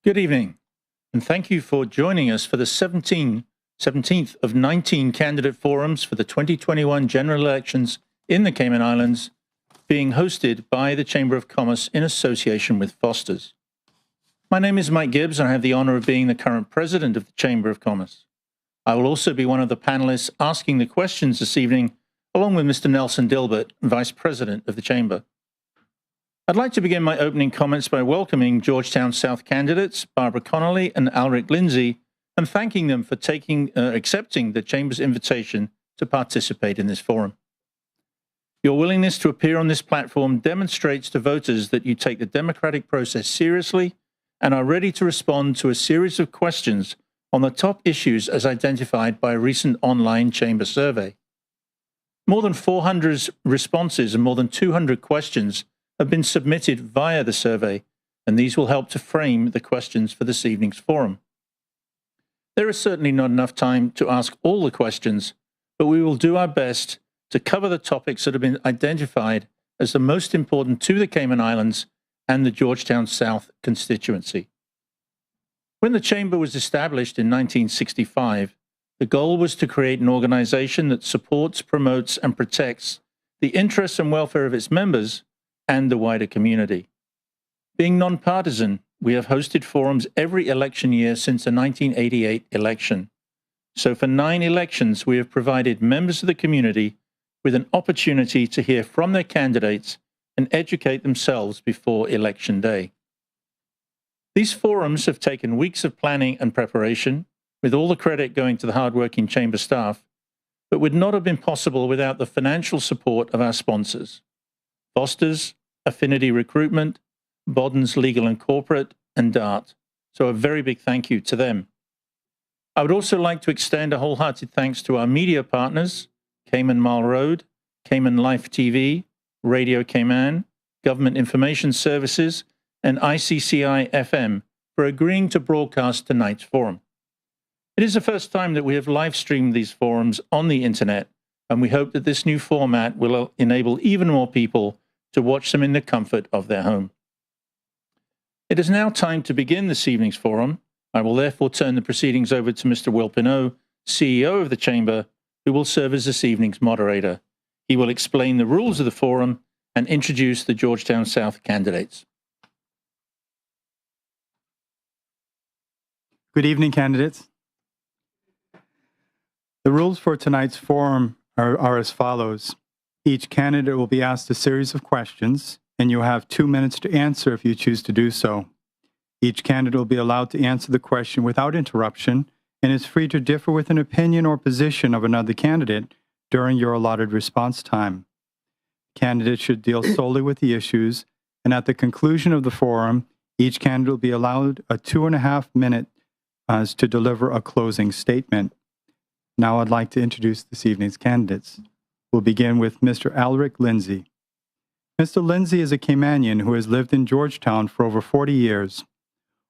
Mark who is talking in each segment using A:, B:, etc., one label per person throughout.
A: Good evening, and thank you for joining us for the 17th of 19 candidate forums for the 2021 general elections in the Cayman Islands, being hosted by the Chamber of Commerce in association with Foster's. My name is Mike Gibbs, and I have the honor of being the current president of the Chamber of Commerce. I will also be one of the panelists asking the questions this evening, along with Mr. Nelson Dilbert, Vice President of the Chamber. I'd like to begin my opening comments by welcoming Georgetown South candidates, Barbara Connolly and Alric Lindsay, and thanking them for accepting the Chamber's invitation to participate in this forum. Your willingness to appear on this platform demonstrates to voters that you take the democratic process seriously and are ready to respond to a series of questions on the top issues as identified by a recent online Chamber survey. More than 400 responses and more than 200 questions have been submitted via the survey, and these will help to frame the questions for this evening's forum. There is certainly not enough time to ask all the questions, but we will do our best to cover the topics that have been identified as the most important to the Cayman Islands and the Georgetown South constituency. When the Chamber was established in 1965, the goal was to create an organization that supports, promotes, and protects the interests and welfare of its members and the wider community. Being nonpartisan, we have hosted forums every election year since the 1988 election. So for 9 elections, we have provided members of the community with an opportunity to hear from their candidates and educate themselves before Election Day. These forums have taken weeks of planning and preparation, with all the credit going to the hardworking Chamber staff, but would not have been possible without the financial support of our sponsors: Foster's, Affinity Recruitment, Bodden's Legal and Corporate, and DART. So a very big thank you to them. I would also like to extend a wholehearted thanks to our media partners, Cayman Mile Road, Cayman Life TV, Radio Cayman, Government Information Services, and ICCI FM for agreeing to broadcast tonight's forum. It is the first time that we have live streamed these forums on the internet, and we hope that this new format will enable even more people to watch them in the comfort of their home. It is now time to begin this evening's forum. I will therefore turn the proceedings over to Mr. Will Pinot, CEO of the Chamber, who will serve as this evening's moderator. He will explain the rules of the forum and introduce the Georgetown South candidates.
B: Good evening, candidates. The rules for tonight's forum are as follows. Each candidate will be asked a series of questions, and you'll have 2 minutes to answer if you choose to do so. Each candidate will be allowed to answer the question without interruption and is free to differ with an opinion or position of another candidate during your allotted response time. Candidates should deal solely with the issues, and at the conclusion of the forum, each candidate will be allowed a 2.5 minutes to deliver a closing statement. Now I'd like to introduce this evening's candidates. We'll begin with Mr. Alric Lindsay. Mr. Lindsay is a Caymanian who has lived in Georgetown for over 40 years.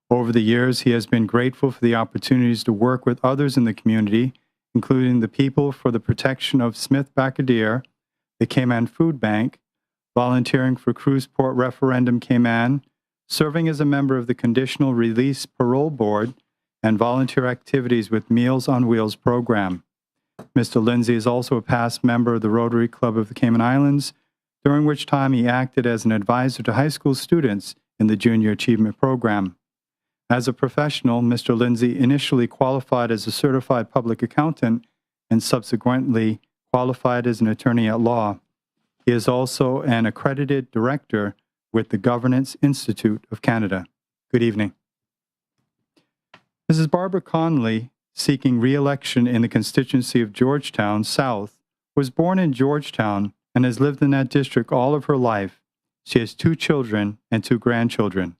B: Over the years, he has been grateful for the opportunities to work with others in the community, including the People for the Protection of Smith-Bacadere, the Cayman Food Bank, volunteering for Cruiseport Referendum Cayman, serving as a member of the Conditional Release Parole Board, and volunteer activities with Meals on Wheels program. Mr. Lindsay is also a past member of the Rotary Club of the Cayman Islands, during which time he acted as an advisor to high school students in the Junior Achievement Program. As a professional, Mr. Lindsay initially qualified as a certified public accountant and subsequently qualified as an attorney at law. He is also an accredited director with the Governance Institute of Canada. Good evening. Mrs. Barbara Connolly, seeking re-election in the constituency of Georgetown South, was born in Georgetown and has lived in that district all of her life. She has 2 children and 2 grandchildren.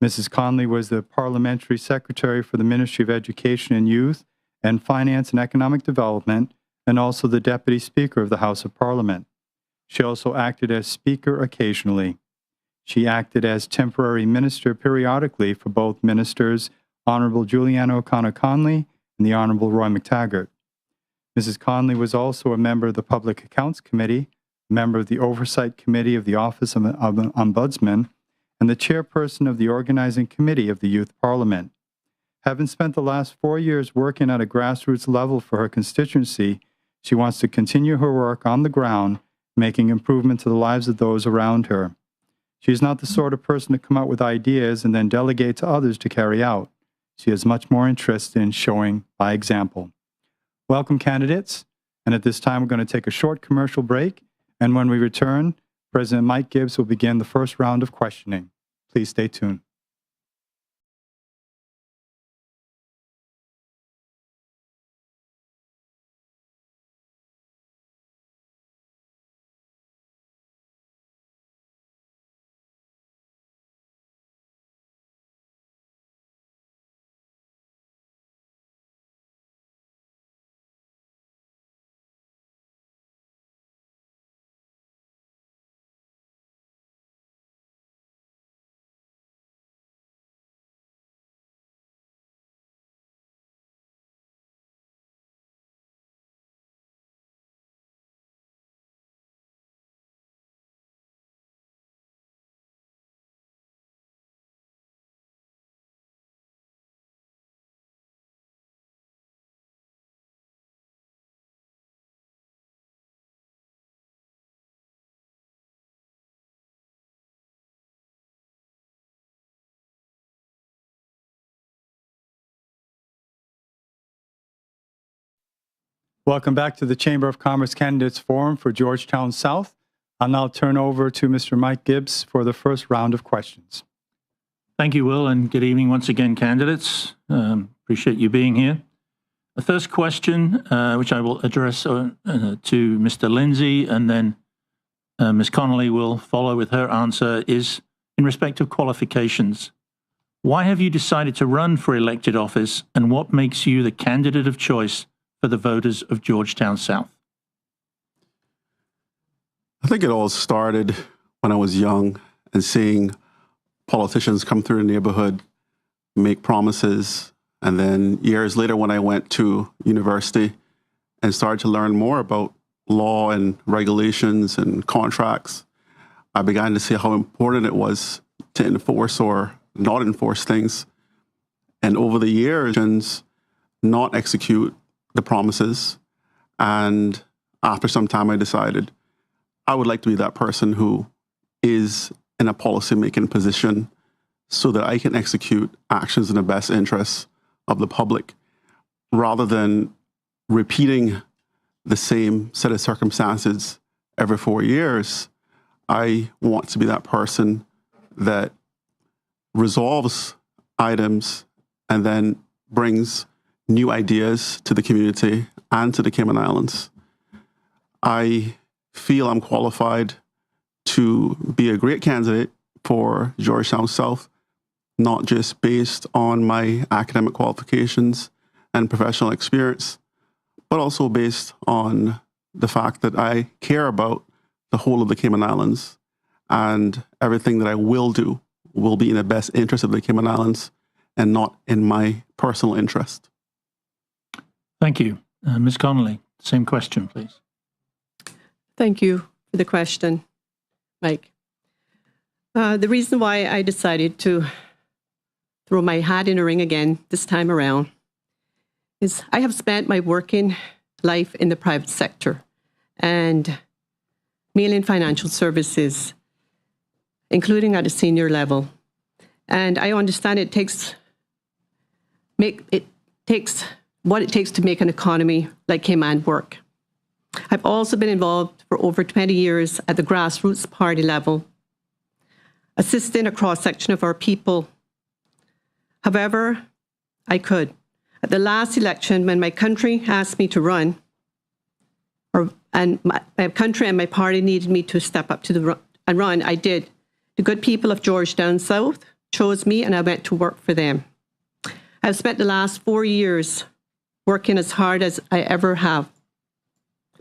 B: Mrs. Connolly was the Parliamentary Secretary for the Ministry of Education and Youth and Finance and Economic Development, and also the Deputy Speaker of the House of Parliament. She also acted as Speaker occasionally. She acted as temporary minister periodically for both ministers Honorable Juliana O'Connor Conley and the Honorable Roy McTaggart. Mrs. Conley was also a member of the Public Accounts Committee, a member of the Oversight Committee of the Office of Ombudsman, and the chairperson of the organizing committee of the Youth Parliament. Having spent the last 4 years working at a grassroots level for her constituency, she wants to continue her work on the ground, making improvement to the lives of those around her. She is not the sort of person to come out with ideas and then delegate to others to carry out. She has much more interest in showing by example. Welcome, candidates. And at this time, we're going to take a short commercial break. And when we return, President Mike Gibbs will begin the first round of questioning. Please stay tuned. Welcome back to the Chamber of Commerce Candidates Forum for Georgetown South. I'll now turn over to Mr. Mike Gibbs for the first round of questions.
A: Thank you, Will, and good evening once again, candidates. Appreciate you being here. The first question, which I will address to Mr. Lindsay, and then Ms. Connolly will follow with her answer, is in respect of qualifications. Why have you decided to run for elected office, and what makes you the candidate of choice for the voters of Georgetown South?
C: I think it all started when I was young and seeing politicians come through the neighborhood, make promises, and then years later when I went to university and started to learn more about law and regulations and contracts, I began to see how important it was to enforce or not enforce things. And over the years, not execute the promises. And after some time, I decided I would like to be that person who is in a policy-making position so that I can execute actions in the best interests of the public, rather than repeating the same set of circumstances every 4 years. I want to be that person that resolves items and then brings new ideas to the community and to the Cayman Islands. I feel I'm qualified to be a great candidate for Georgetown South, not just based on my academic qualifications and professional experience, but also based on the fact that I care about the whole of the Cayman Islands, and everything that I will do will be in the best interest of the Cayman Islands and not in my personal interest.
A: Thank you. Ms. Connolly, same question, please.
D: Thank you for the question, Mike. The reason why I decided to throw my hat in the ring again this time around is I have spent my working life in the private sector and mainly in financial services, including at a senior level. And I understand it takes what it takes to make an economy like Cayman work. I've also been involved for over 20 years at the grassroots party level, assisting a cross-section of our people. However, I could. At the last election, when my country asked me to run, and my country and my party needed me to step up to and run, I did. The good people of Georgetown South chose me, and I went to work for them. I've spent the last 4 years working as hard as I ever have,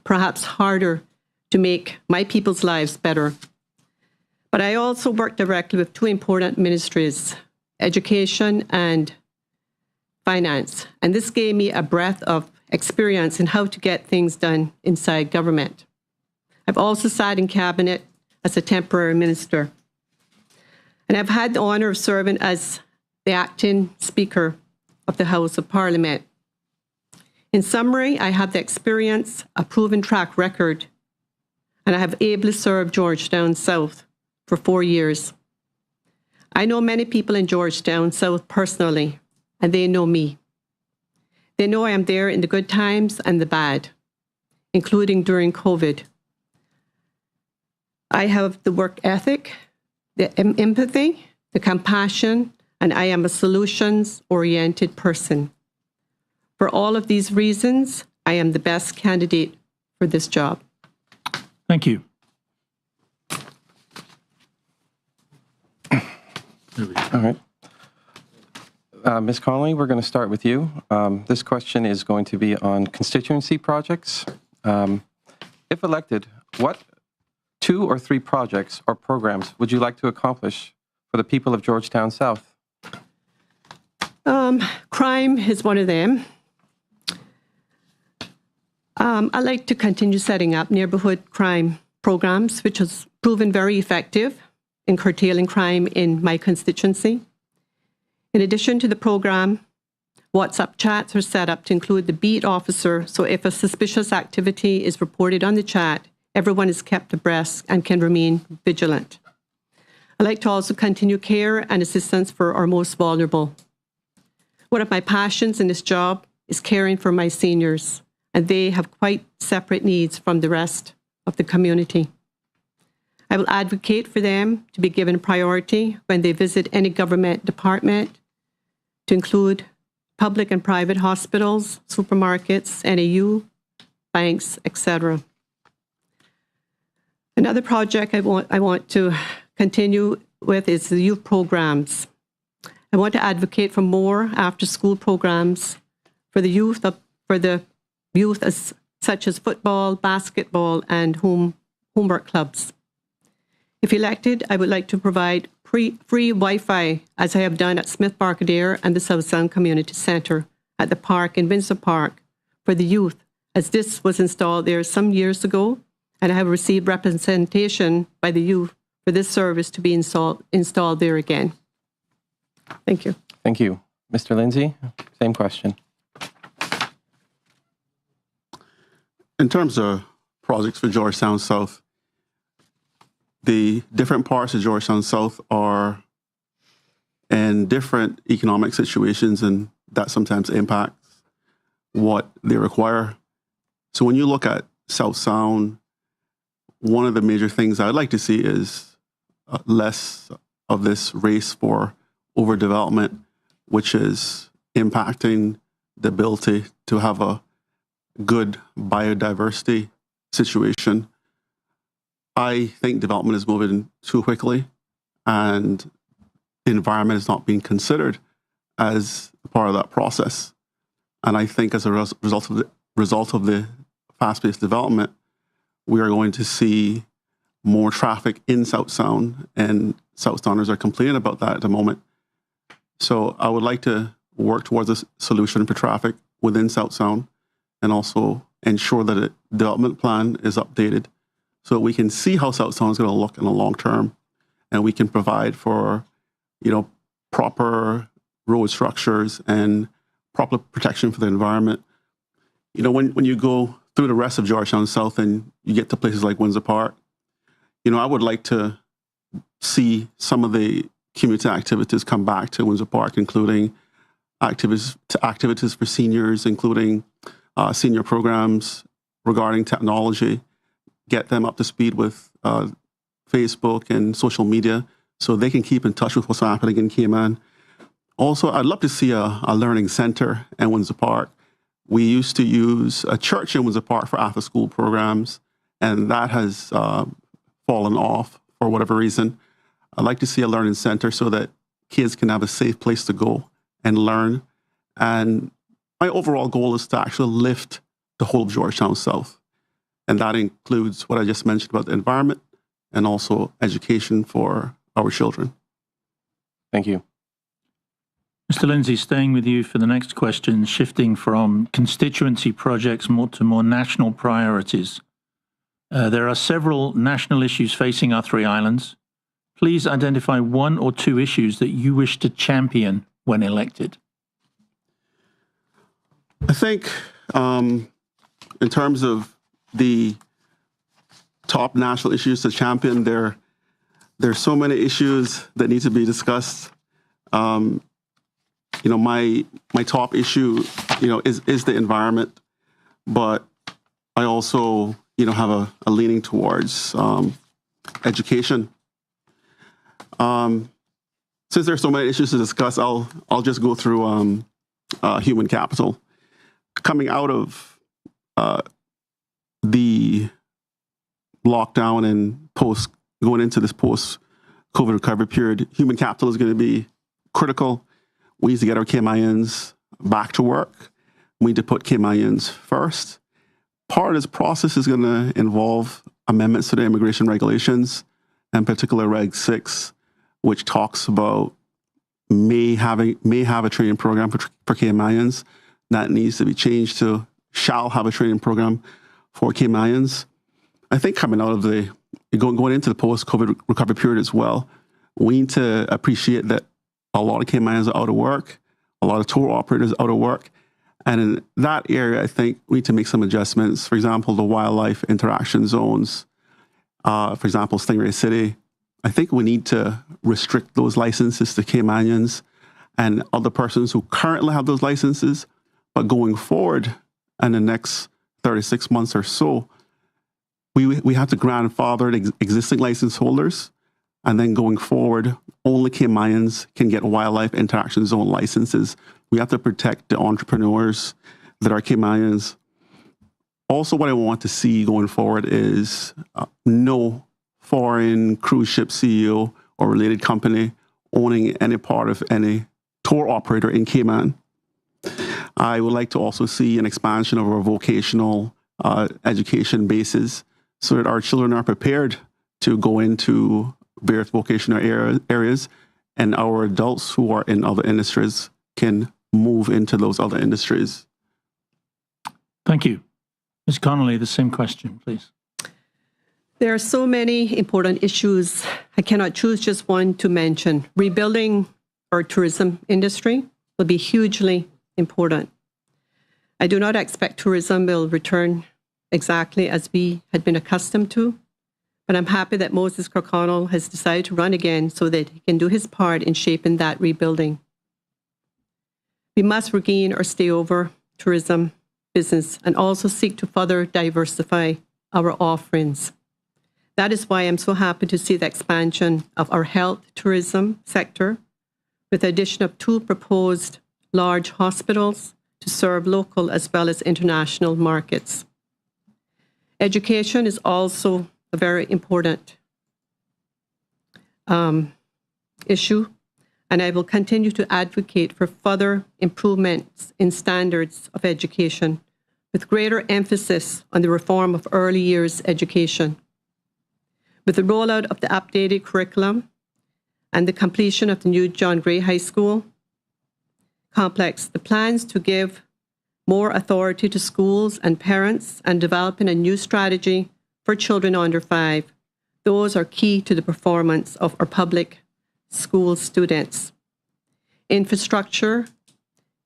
D: perhaps harder, to make my people's lives better. But I also work directly with two important ministries, education and finance. And this gave me a breadth of experience in how to get things done inside government. I've also sat in cabinet as a temporary minister. And I've had the honour of serving as the acting Speaker of the House of Parliament. In summary, I have the experience, a proven track record, and I have ably served Georgetown South for 4 years. I know many people in Georgetown South personally, and they know me. They know I am there in the good times and the bad, including during COVID. I have the work ethic, the empathy, the compassion, and I am a solutions-oriented person. For all of these reasons, I am the best candidate for this job.
A: Thank you.
E: All right. Ms. Connolly, we're going to start with you. This question is going to be on constituency projects. If elected, what 2 or 3 projects or programs would you like to accomplish for the people of Georgetown South?
D: Crime is one of them. I like to continue setting up neighbourhood crime programs, which has proven very effective in curtailing crime in my constituency. In addition to the program, WhatsApp chats are set up to include the beat officer, so if a suspicious activity is reported on the chat, everyone is kept abreast and can remain vigilant. I like to also continue care and assistance for our most vulnerable. One of my passions in this job is caring for my seniors, and they have quite separate needs from the rest of the community. I will advocate for them to be given priority when they visit any government department, to include public and private hospitals, supermarkets, NAU, banks, etc. Another project I want to continue with is the youth programs. I want to advocate for more after-school programs for the youth, such as football, basketball, and homework clubs. If elected, I would like to provide free Wi-Fi, as I have done at Smith Barcadere and the South Sound Community Centre at the park in Windsor Park for the youth, as this was installed there some years ago, and I have received representation by the youth for this service to be installed there again. Thank you.
E: Thank you. Mr. Lindsay, same question.
C: In terms of projects for Georgetown South, the different parts of Georgetown South are in different economic situations, and that sometimes impacts what they require. So when you look at South Sound, one of the major things I'd like to see is less of this race for overdevelopment, which is impacting the ability to have a good biodiversity situation. I think development is moving too quickly, and the environment is not being considered as part of that process. And I think as a result of the fast-paced development, we are going to see more traffic in South Sound, and South Sounders are complaining about that at the moment. So I would like to work towards a solution for traffic within South Sound, and also ensure that a development plan is updated so that we can see how South Sound is going to look in the long term, and we can provide for, proper road structures and proper protection for the environment. When you go through the rest of Georgetown South and you get to places like Windsor Park, I would like to see some of the community activities come back to Windsor Park, including activities for seniors, including senior programs regarding technology, get them up to speed with Facebook and social media so they can keep in touch with what's happening in Cayman. Also, I'd love to see a learning center in Windsor Park. We used to use a church in Windsor Park for after-school programs, and that has fallen off for whatever reason. I'd like to see a learning center so that kids can have a safe place to go and learn. And my overall goal is to actually lift the whole of Georgetown South. And that includes what I just mentioned about the environment and also education for our children.
E: Thank you.
A: Mr. Lindsay, staying with you for the next question, shifting from constituency projects to more national priorities. There are several national issues facing our three islands. please identify one or two issues that you wish to champion when elected.
C: I think in terms of the top national issues to champion, there's so many issues that need to be discussed. My top issue, is the environment, but I also, have a leaning towards education. Since there's so many issues to discuss, I'll just go through human capital. Coming out of the lockdown and going into this post-COVID recovery period, human capital is going to be critical. We need to get our Caymanians back to work. We need to put Caymanians first. Part of this process is going to involve amendments to the immigration regulations, in particular Reg 6, which talks about may have a training program for Caymanians. That needs to be changed to shall have a training program for Caymanians. I think coming out of going into the post-COVID recovery period as well, we need to appreciate that a lot of Caymanians are out of work, a lot of tour operators are out of work. And in that area, I think we need to make some adjustments. For example, the wildlife interaction zones, for example, Stingray City. I think we need to restrict those licenses to Caymanians and other persons who currently have those licenses. But going forward, in the next 36 months or so, we have to grandfather the existing license holders. And then going forward, only Caymanians can get wildlife interaction zone licenses. We have to protect the entrepreneurs that are Caymanians. Also, what I want to see going forward is no foreign cruise ship CEO or related company owning any part of any tour operator in Cayman. I would like to also see an expansion of our vocational education bases so that our children are prepared to go into various vocational areas, and our adults who are in other industries can move into those other industries.
A: Thank you. Ms. Connolly, the same question, please.
D: There are so many important issues. I cannot choose just one to mention. Rebuilding our tourism industry will be hugely important. I do not expect tourism will return exactly as we had been accustomed to, but I'm happy that Moses Kirkconnell has decided to run again so that he can do his part in shaping that rebuilding. We must regain our stayover tourism business and also seek to further diversify our offerings. That is why I'm so happy to see the expansion of our health tourism sector with the addition of 2 proposed large hospitals to serve local as well as international markets. Education is also a very important issue, and I will continue to advocate for further improvements in standards of education with greater emphasis on the reform of early years education. With the rollout of the updated curriculum and the completion of the new John Gray High School complex, the plans to give more authority to schools and parents and developing a new strategy for children under 5, those are key to the performance of our public school students. Infrastructure,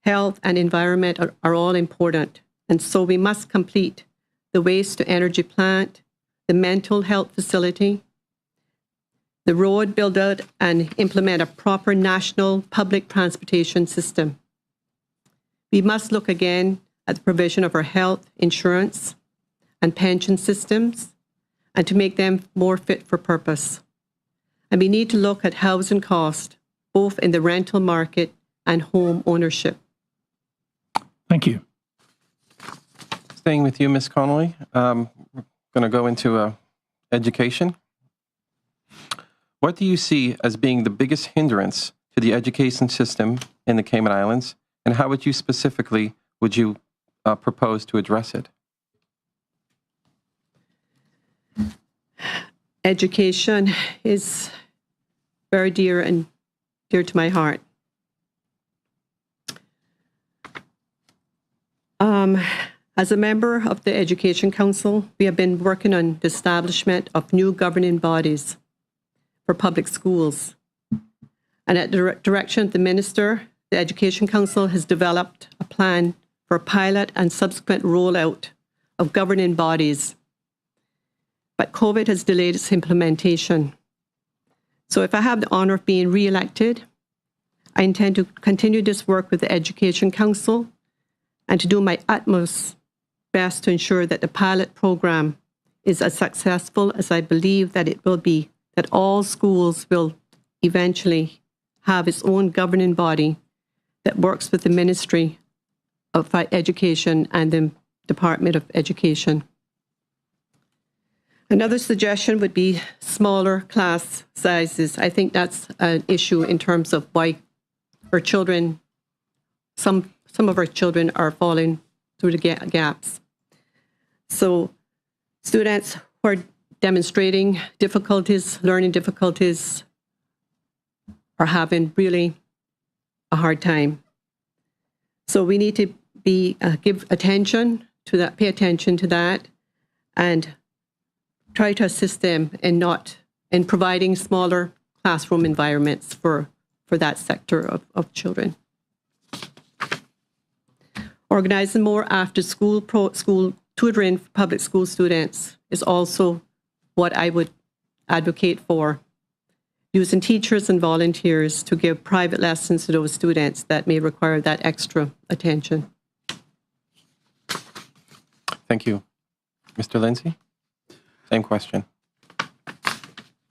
D: health, and environment are all important, and so we must complete the waste-to-energy plant, the mental health facility, the road build-out, and implement a proper national public transportation system. We must look again at the provision of our health insurance and pension systems and to make them more fit for purpose. And we need to look at housing cost, both in the rental market and home ownership.
A: Thank you.
E: Staying with you, Ms. Connolly, we're going to go into education. What do you see as being the biggest hindrance to the education system in the Cayman Islands, and how would you propose to address it?
D: Education is very dear to my heart. As a member of the Education Council, we have been working on the establishment of new governing bodies for public schools. And at the direction of the Minister, the Education Council has developed a plan for a pilot and subsequent rollout of governing bodies. But COVID has delayed its implementation. So if I have the honor of being re-elected, I intend to continue this work with the Education Council and to do my utmost best to ensure that the pilot program is as successful as I believe that it will be, that all schools will eventually have its own governing body that works with the Ministry of Education and the Department of Education. Another suggestion would be smaller class sizes. I think that's an issue in terms of why our children, some of our children are falling through the gaps. So students who are demonstrating difficulties, learning difficulties, are having really a hard time. So we need to give attention to that, pay attention to that, and try to assist them in providing smaller classroom environments for that sector of children. Organizing more after-school school tutoring for public school students is also what I would advocate for. Using teachers and volunteers to give private lessons to those students that may require that extra attention.
E: Thank you. Mr. Lindsay, same question.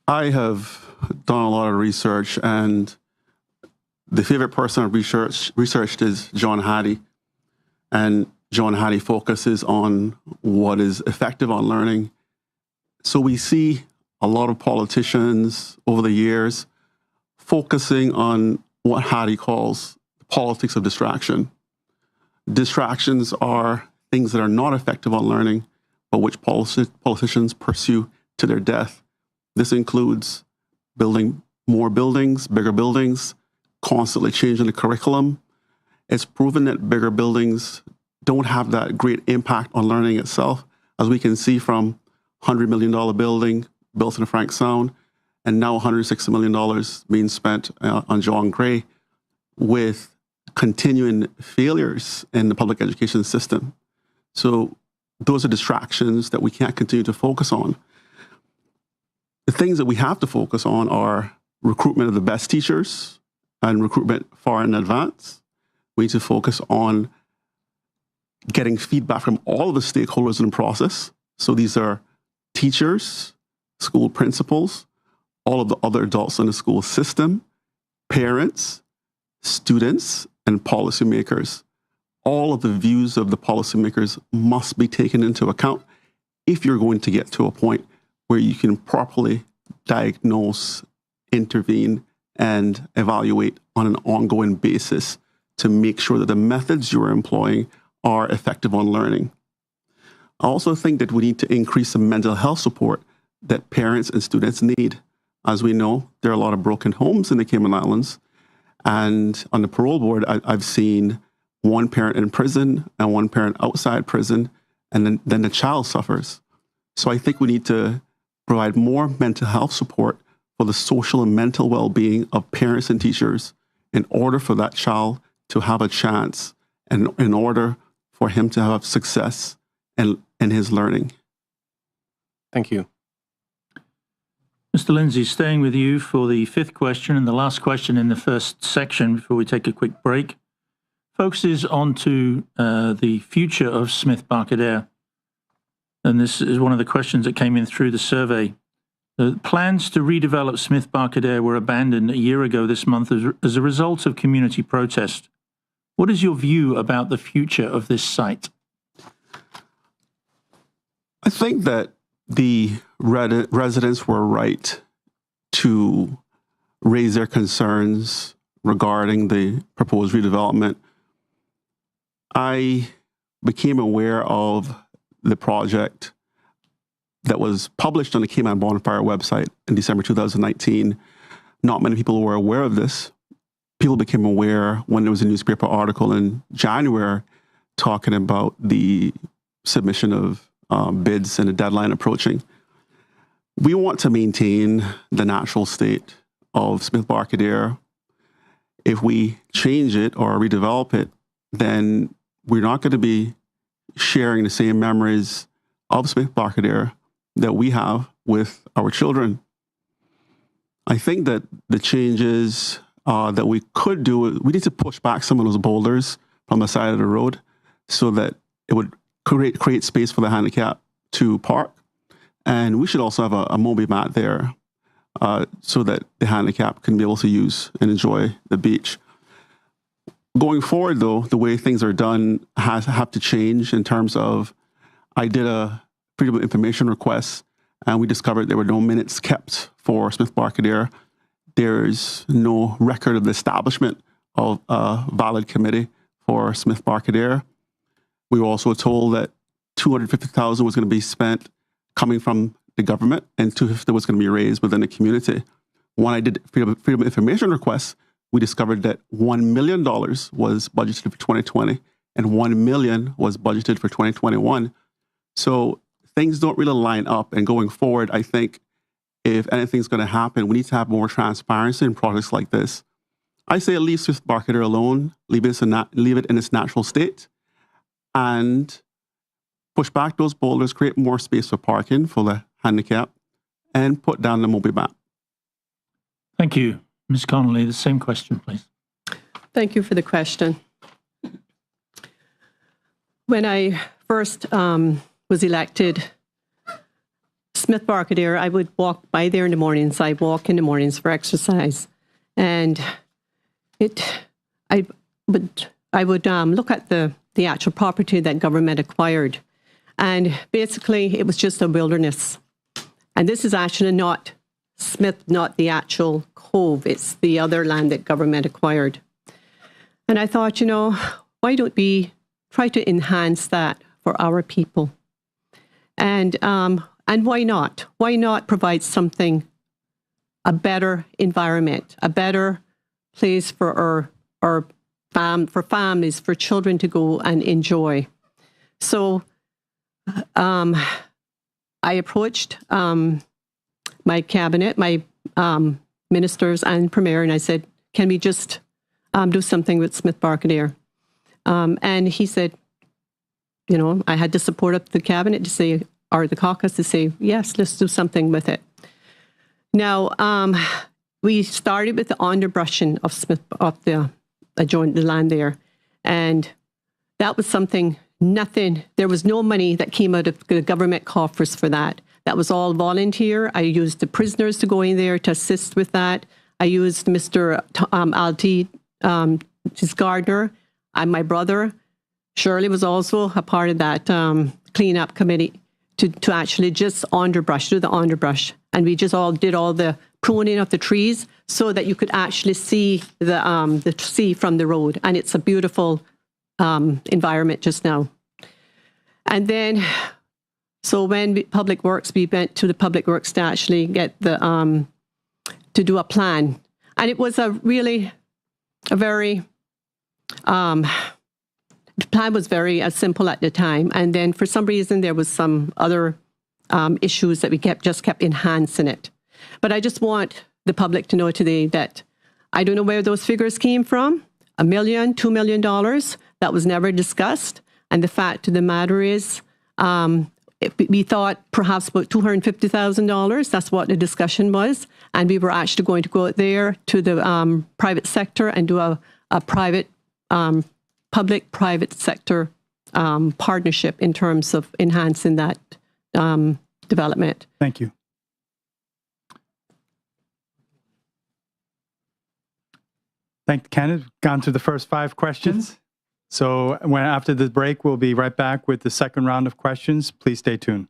C: I have done a lot of research, and the favorite person I've researched is John Hattie. And John Hattie focuses on what is effective on learning. So we see a lot of politicians over the years focusing on what Hattie calls the politics of distraction. Distractions are things that are not effective on learning, but which politicians pursue to their death. This includes building more buildings, bigger buildings, constantly changing the curriculum. It's proven that bigger buildings don't have that great impact on learning itself, as we can see from $100 million building built in Frank Sound, and now $160 million being spent on John Gray, with continuing failures in the public education system. So those are distractions that we can't continue to focus on. The things that we have to focus on are recruitment of the best teachers and recruitment far in advance. We need to focus on getting feedback from all of the stakeholders in the process. So these are teachers, school principals, all of the other adults in the school system, parents, students, and policymakers. All of the views of the policymakers must be taken into account if you're going to get to a point where you can properly diagnose, intervene, and evaluate on an ongoing basis to make sure that the methods you're employing are effective on learning. I also think that we need to increase the mental health support that parents and students need. As we know, there are a lot of broken homes in the Cayman Islands. And on the parole board, I've seen one parent in prison and one parent outside prison, and then the child suffers. So I think we need to provide more mental health support for the social and mental well-being of parents and teachers in order for that child to have a chance and in order for him to have success in his learning.
E: Thank you.
A: Mr. Lindsay, staying with you for the fifth question and the last question in the first section before we take a quick break, focuses on to the future of Smith Barcadere. And this is one of the questions that came in through the survey. The plans to redevelop Smith Barcadere were abandoned a year ago this month as a result of community protest. What is your view about the future of this site?
C: I think that the residents were right to raise their concerns regarding the proposed redevelopment. I became aware of the project that was published on the Cayman Bonfire website in December 2019. Not many people were aware of this. People became aware when there was a newspaper article in January talking about the submission of bids and the deadline approaching. We want to maintain the natural state of Smith-Barcadere. If we change it or redevelop it, then we're not going to be sharing the same memories of Smith-Barcadere that we have with our children. I think that the changes that we could do, we need to push back some of those boulders from the side of the road so that it would create space for the handicap to park. And we should also have a Moby mat there so that the handicap can be able to use and enjoy the beach. Going forward, though, the way things are done have to change in terms of, I did a Freedom of Information request, and we discovered there were no minutes kept for Smith-Barcadere. There's no record of the establishment of a valid committee for Smith-Barcadere. We were also told that $250,000 was going to be spent coming from the government and $250,000 was going to be raised within the community. When I did Freedom of Information requests, we discovered that $1 million was budgeted for 2020 and $1 million was budgeted for 2021. So things don't really line up. And going forward, I think if anything's going to happen, we need to have more transparency in projects like this. I say leave Smith-Barcadere alone, leave it in its natural state, and push back those boulders, create more space for parking for the handicap, and put down the Moby mat.
A: Thank you. Ms. Connolly, the same question, please.
D: Thank you for the question. When I first was elected, Smith-Barcadere, I would walk by there in the mornings. I walk in the mornings for exercise. And I would look at the actual property that government acquired. And basically, it was just a wilderness. And this is actually not not the actual cove. It's the other land that government acquired. And I thought, why don't we try to enhance that for our people? And why not? Why not provide something, a better environment, a better place for for families, for children to go and enjoy? So I approached my cabinet, my ministers and premier, and I said, can we just do something with Smith-Barcadere? And he said, I had the support of the cabinet to say, or the caucus to say, yes, let's do something with it. Now, we started with the underbrushing of the land there. And that was something, there was no money that came out of the government coffers for that. That was all volunteer. I used the prisoners to go in there to assist with that. I used Mr. Alti, his gardener, and my brother. Shirley was also a part of that cleanup committee to actually just do the underbrush. And we just all did all the pruning of the trees so that you could actually see the sea from the road. And it's a beautiful environment just now. And then, so when Public Works, we went to the Public Works to actually get to do a plan. And it was the plan was very simple at the time. And then for some reason, there was some other issues that we just kept enhancing it. But I just want the public to know today that I don't know where those figures came from, $1 million, $2 million, that was never discussed. And the fact of the matter is, we thought perhaps about $250,000. That's what the discussion was. And we were actually going to go out there to the private sector and do a private, public-private sector partnership in terms of enhancing that development.
B: Thank you. Thank you, Kenneth. Gone through the first 5 questions. So after the break, we'll be right back with the second round of questions. Please stay tuned.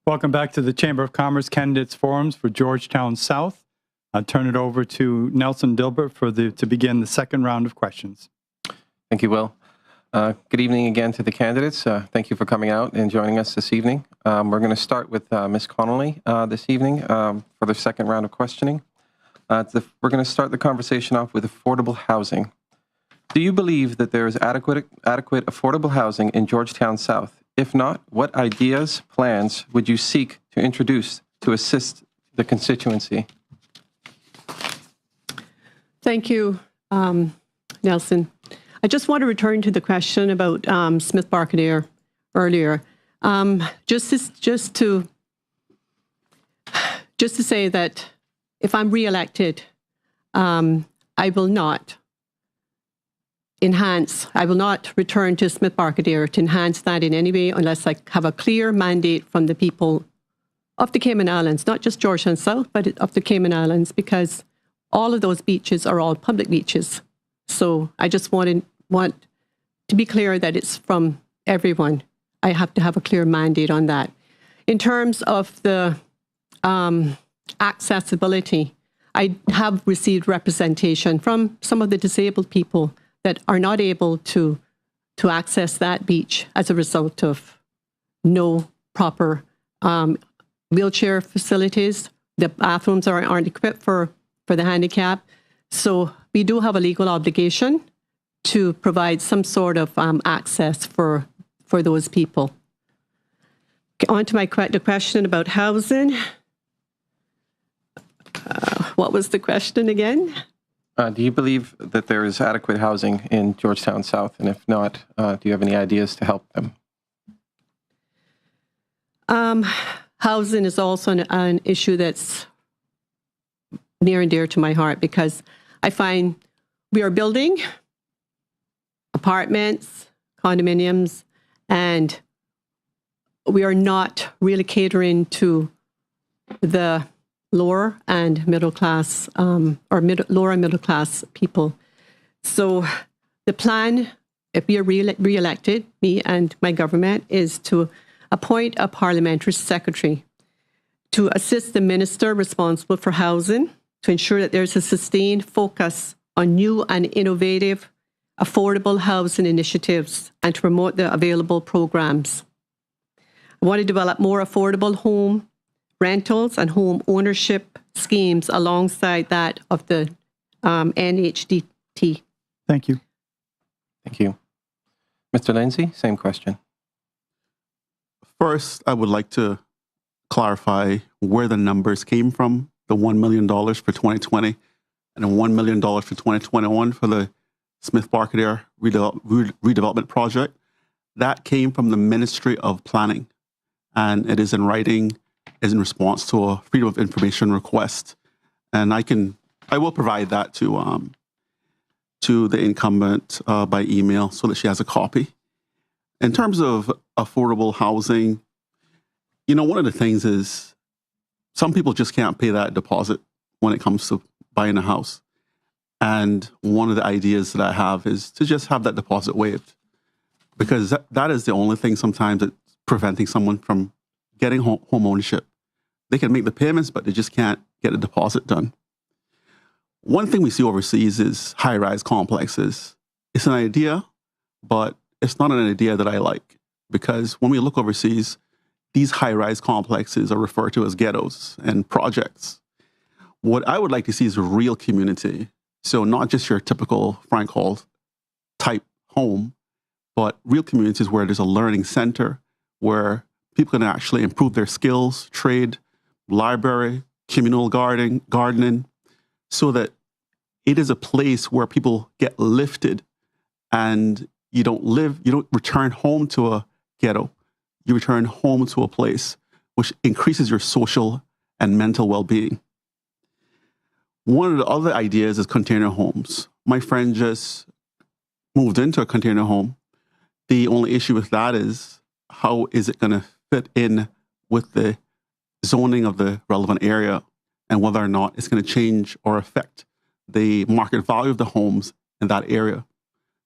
B: Welcome back to the Chamber of Commerce Candidates Forums for Georgetown South. I'll turn it over to Nelson Dilbert to begin the second round of questions.
E: Thank you, Will. Good evening again to the candidates. Thank you for coming out and joining us this evening. We're going to start with Ms. Connolly this evening for the second round of questioning. We're going to start the conversation off with affordable housing. Do you believe that there is adequate affordable housing in Georgetown South? If not, what ideas, plans would you seek to introduce to assist the constituency?
D: Thank you, Nelson. I just want to return to the question about Smith Barcadere earlier. Just to say that if I'm re-elected, I will not return to Smith Barcadere to enhance that in any way unless I have a clear mandate from the people of the Cayman Islands, not just Georgetown South, but of the Cayman Islands, because all of those beaches are all public beaches. So I just want to be clear that it's from everyone. I have to have a clear mandate on that. In terms of the accessibility, I have received representation from some of the disabled people that are not able to access that beach as a result of no proper wheelchair facilities. The bathrooms aren't equipped for the handicap. So we do have a legal obligation to provide some sort of access for those people. On to the question about housing. What was the question again?
E: Do you believe that there is adequate housing in Georgetown South? And if not, do you have any ideas to help them?
D: Housing is also an issue that's near and dear to my heart, because I find we are building apartments, condominiums, and we are not really catering to the lower and middle class, lower and middle class people. So the plan, if we are re-elected, me and my government, is to appoint a parliamentary secretary to assist the minister responsible for housing, to ensure that there's a sustained focus on new and innovative affordable housing initiatives and to promote the available programs. I want to develop more affordable home rentals and home ownership schemes alongside that of the NHDT.
B: Thank you.
E: Thank you. Mr. Lindsay, same question.
C: First, I would like to clarify where the numbers came from, the $1 million for 2020 and the $1 million for 2021 for the Smith Barcadere redevelopment project. That came from the Ministry of Planning, and it is in writing, is in response to a Freedom of Information request. And I will provide that to the incumbent by email so that she has a copy. In terms of affordable housing, one of the things is some people just can't pay that deposit when it comes to buying a house. And one of the ideas that I have is to just have that deposit waived, because that is the only thing sometimes that's preventing someone from getting home ownership. They can make the payments, but they just can't get a deposit done. One thing we see overseas is high-rise complexes. It's an idea, but it's not an idea that I like, because when we look overseas, these high-rise complexes are referred to as ghettos and projects. What I would like to see is a real community. So not just your typical Frank Hall type home, but real communities where there's a learning center, where people can actually improve their skills, trade, library, communal gardening, so that it is a place where people get lifted and you don't return home to a ghetto. You return home to a place which increases your social and mental well-being. One of the other ideas is container homes. My friend just moved into a container home. The only issue with that is how is it going to fit in with the zoning of the relevant area, and whether or not it's going to change or affect the market value of the homes in that area.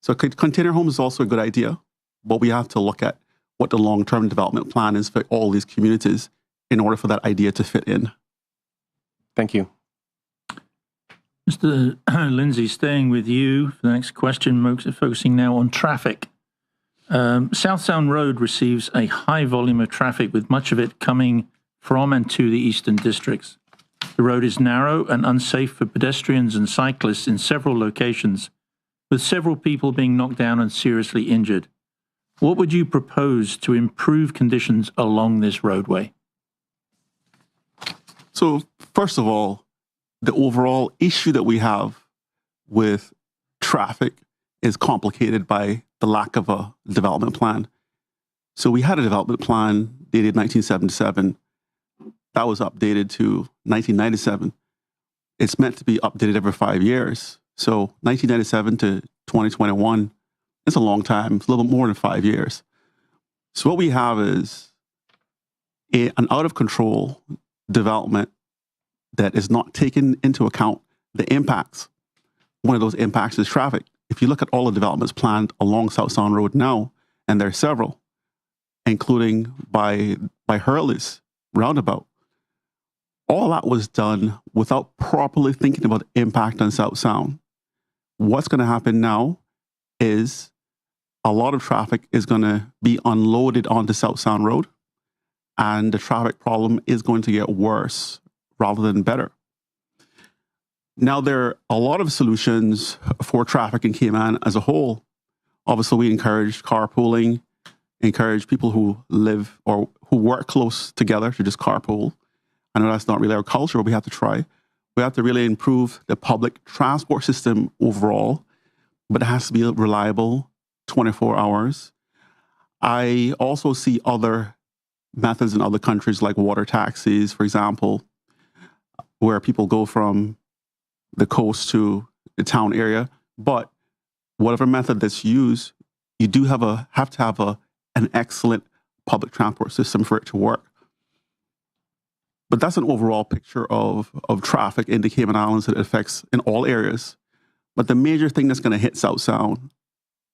C: So container homes is also a good idea, but we have to look at what the long-term development plan is for all these communities in order for that idea to fit in.
E: Thank you.
A: Mr. Lindsay, staying with you for the next question, focusing now on traffic. South Sound Road receives a high volume of traffic, with much of it coming from and to the eastern districts. The road is narrow and unsafe for pedestrians and cyclists in several locations, with several people being knocked down and seriously injured. What would you propose to improve conditions along this roadway?
C: So, first of all, the overall issue that we have with traffic is complicated by the lack of a development plan. So we had a development plan dated 1977. That was updated to 1997. It's meant to be updated every 5 years. So 1997 to 2021, it's a long time. It's a little bit more than 5 years. So what we have is an out-of-control development that is not taking into account the impacts. One of those impacts is traffic. If you look at all the developments planned along South Sound Road now, and there are several, including by Hurley's roundabout, all that was done without properly thinking about the impact on South Sound. What's going to happen now is a lot of traffic is going to be unloaded onto South Sound Road, and the traffic problem is going to get worse rather than better. Now, there are a lot of solutions for traffic in Cayman as a whole. Obviously, we encourage carpooling, encourage people who live or who work close together to just carpool. I know that's not really our culture, but we have to try. We have to really improve the public transport system overall, but it has to be reliable 24 hours. I also see other methods in other countries like water taxis, for example, where people go from the coast to the town area. But whatever method that's used, you do have to have an excellent public transport system for it to work. But that's an overall picture of traffic in the Cayman Islands that it affects in all areas. But the major thing that's going to hit South Sound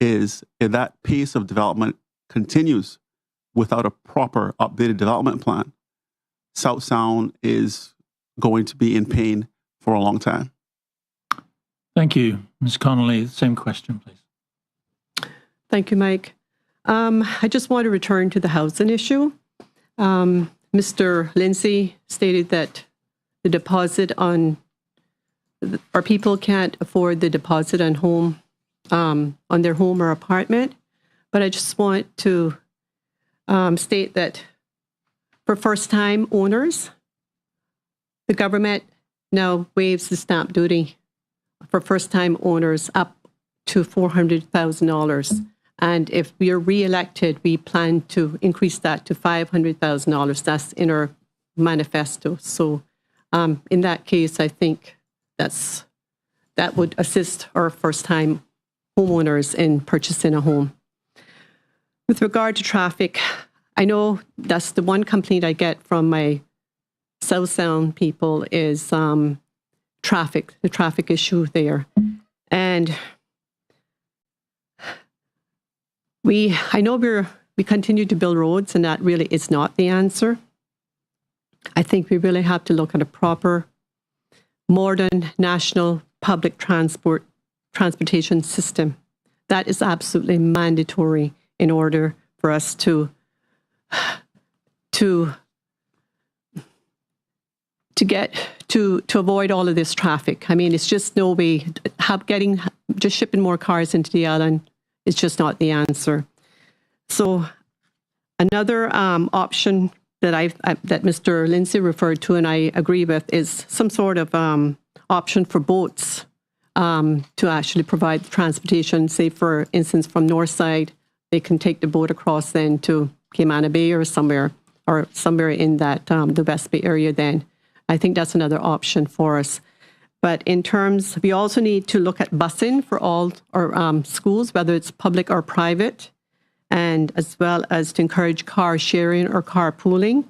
C: is if that pace of development continues without a proper updated development plan, South Sound is going to be in pain for a long time.
A: Thank you. Ms. Connolly, same question, please.
D: Thank you, Mike. I just want to return to the housing issue. Mr. Lindsay stated that the deposit or people can't afford the deposit on their home or apartment. But I just want to state that for first-time owners, the government now waives the stamp duty for first-time owners up to $400,000. And if we are re-elected, we plan to increase that to $500,000. That's in our manifesto. So in that case, I think that would assist our first-time homeowners in purchasing a home. With regard to traffic, I know that's the one complaint I get from my South Sound people is traffic, the traffic issue there. And I know we continue to build roads, and that really is not the answer. I think we really have to look at a proper, modern, national public transportation system. That is absolutely mandatory in order for us to avoid all of this traffic. I mean, it's just no way. Just shipping more cars into the island is just not the answer. So another option that Mr. Lindsay referred to, and I agree with, is some sort of option for boats to actually provide transportation. Say, for instance, from Northside, they can take the boat across then to Cayman Bay or somewhere in that the West Bay area. Then I think that's another option for us. But in terms, we also need to look at busing for all our schools, whether it's public or private, and as well as to encourage car sharing or carpooling,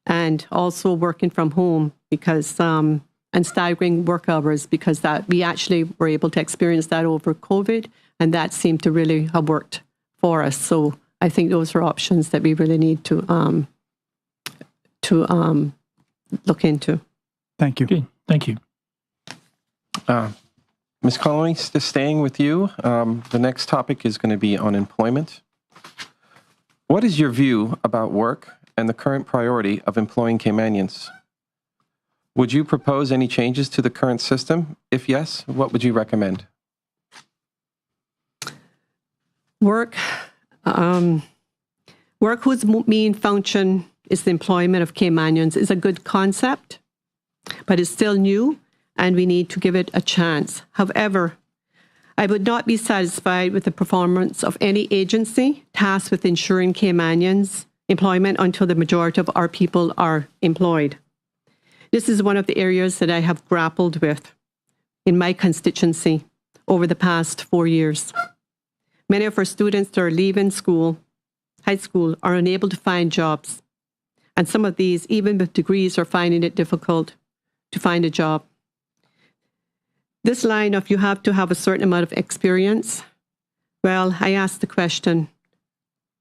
D: and also working from home because and staggering work hours, because that we actually were able to experience that over COVID, and that seemed to really have worked for us. So I think those are options that we really need to to look into.
B: Thank you.
A: Okay, thank you.
E: Ms. Connolly, staying with you, the next topic is going to be on employment. What is your view about work and the current priority of employing Caymanians? Would you propose any changes to the current system? If yes, what would you recommend?
D: Work whose main function is the employment of Caymanians is a good concept, but it's still new and we need to give it a chance. However, I would not be satisfied with the performance of any agency tasked with ensuring Caymanians employment until the majority of our people are employed. This is one of the areas that I have grappled with in my constituency over the past 4 years. Many of our students that are leaving high school, are unable to find jobs. And some of these, even with degrees, are finding it difficult to find a job. This line of you have to have a certain amount of experience, well, I ask the question,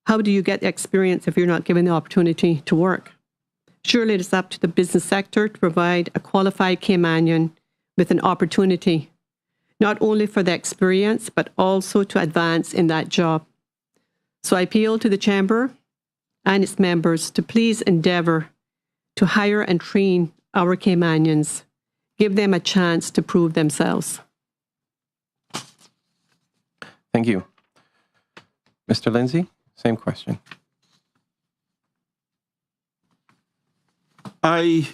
D: how do you get experience if you're not given the opportunity to work? Surely it is up to the business sector to provide a qualified Caymanian with an opportunity, not only for the experience, but also to advance in that job. So I appeal to the Chamber and its members to please endeavour to hire and train our Caymanians, give them a chance to prove themselves.
E: Thank you. Mr. Lindsay, same question.
C: I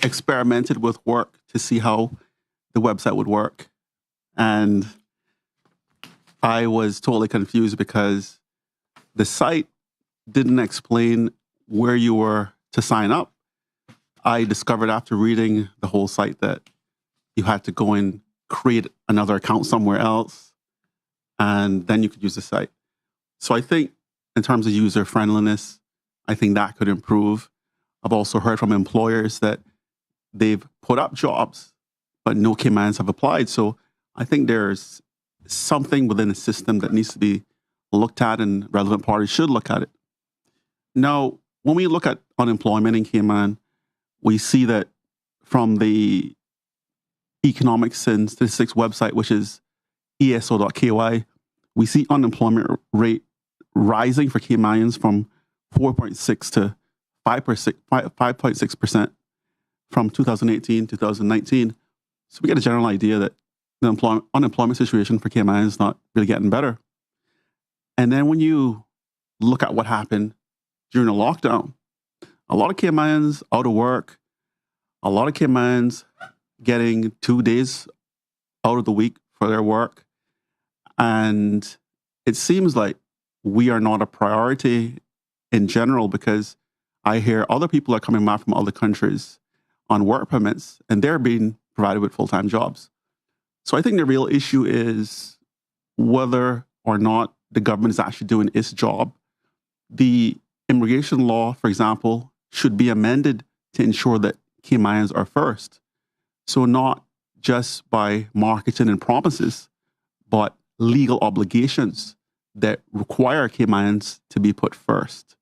C: experimented with work to see how the website would work. And I was totally confused because the site didn't explain where you were to sign up. I discovered after reading the whole site that you had to go and create another account somewhere else, and then you could use the site. So I think in terms of user friendliness, I think that could improve. I've also heard from employers that they've put up jobs, but no Caymanians have applied. So I think there's something within the system that needs to be looked at, and relevant parties should look at it. Now, when we look at unemployment in Cayman, we see that from the Economics and Statistics website, which is eso.ky, we see unemployment rate rising for Caymanians from 4.6 to 5.6% from 2018 to 2019. So we get a general idea that the unemployment situation for Cayman is not really getting better. And then when you look at what happened during the lockdown, a lot of Caymanians out of work, a lot of Caymanians getting 2 days out of the week for their work. And it seems like we are not a priority in general, because I hear other people are coming back from other countries on work permits and they're being provided with full-time jobs. So I think the real issue is whether or not the government is actually doing its job. The immigration law, for example, should be amended to ensure that Caymanians are first. So not just by marketing and promises, but legal obligations that require Caymanians to be put first.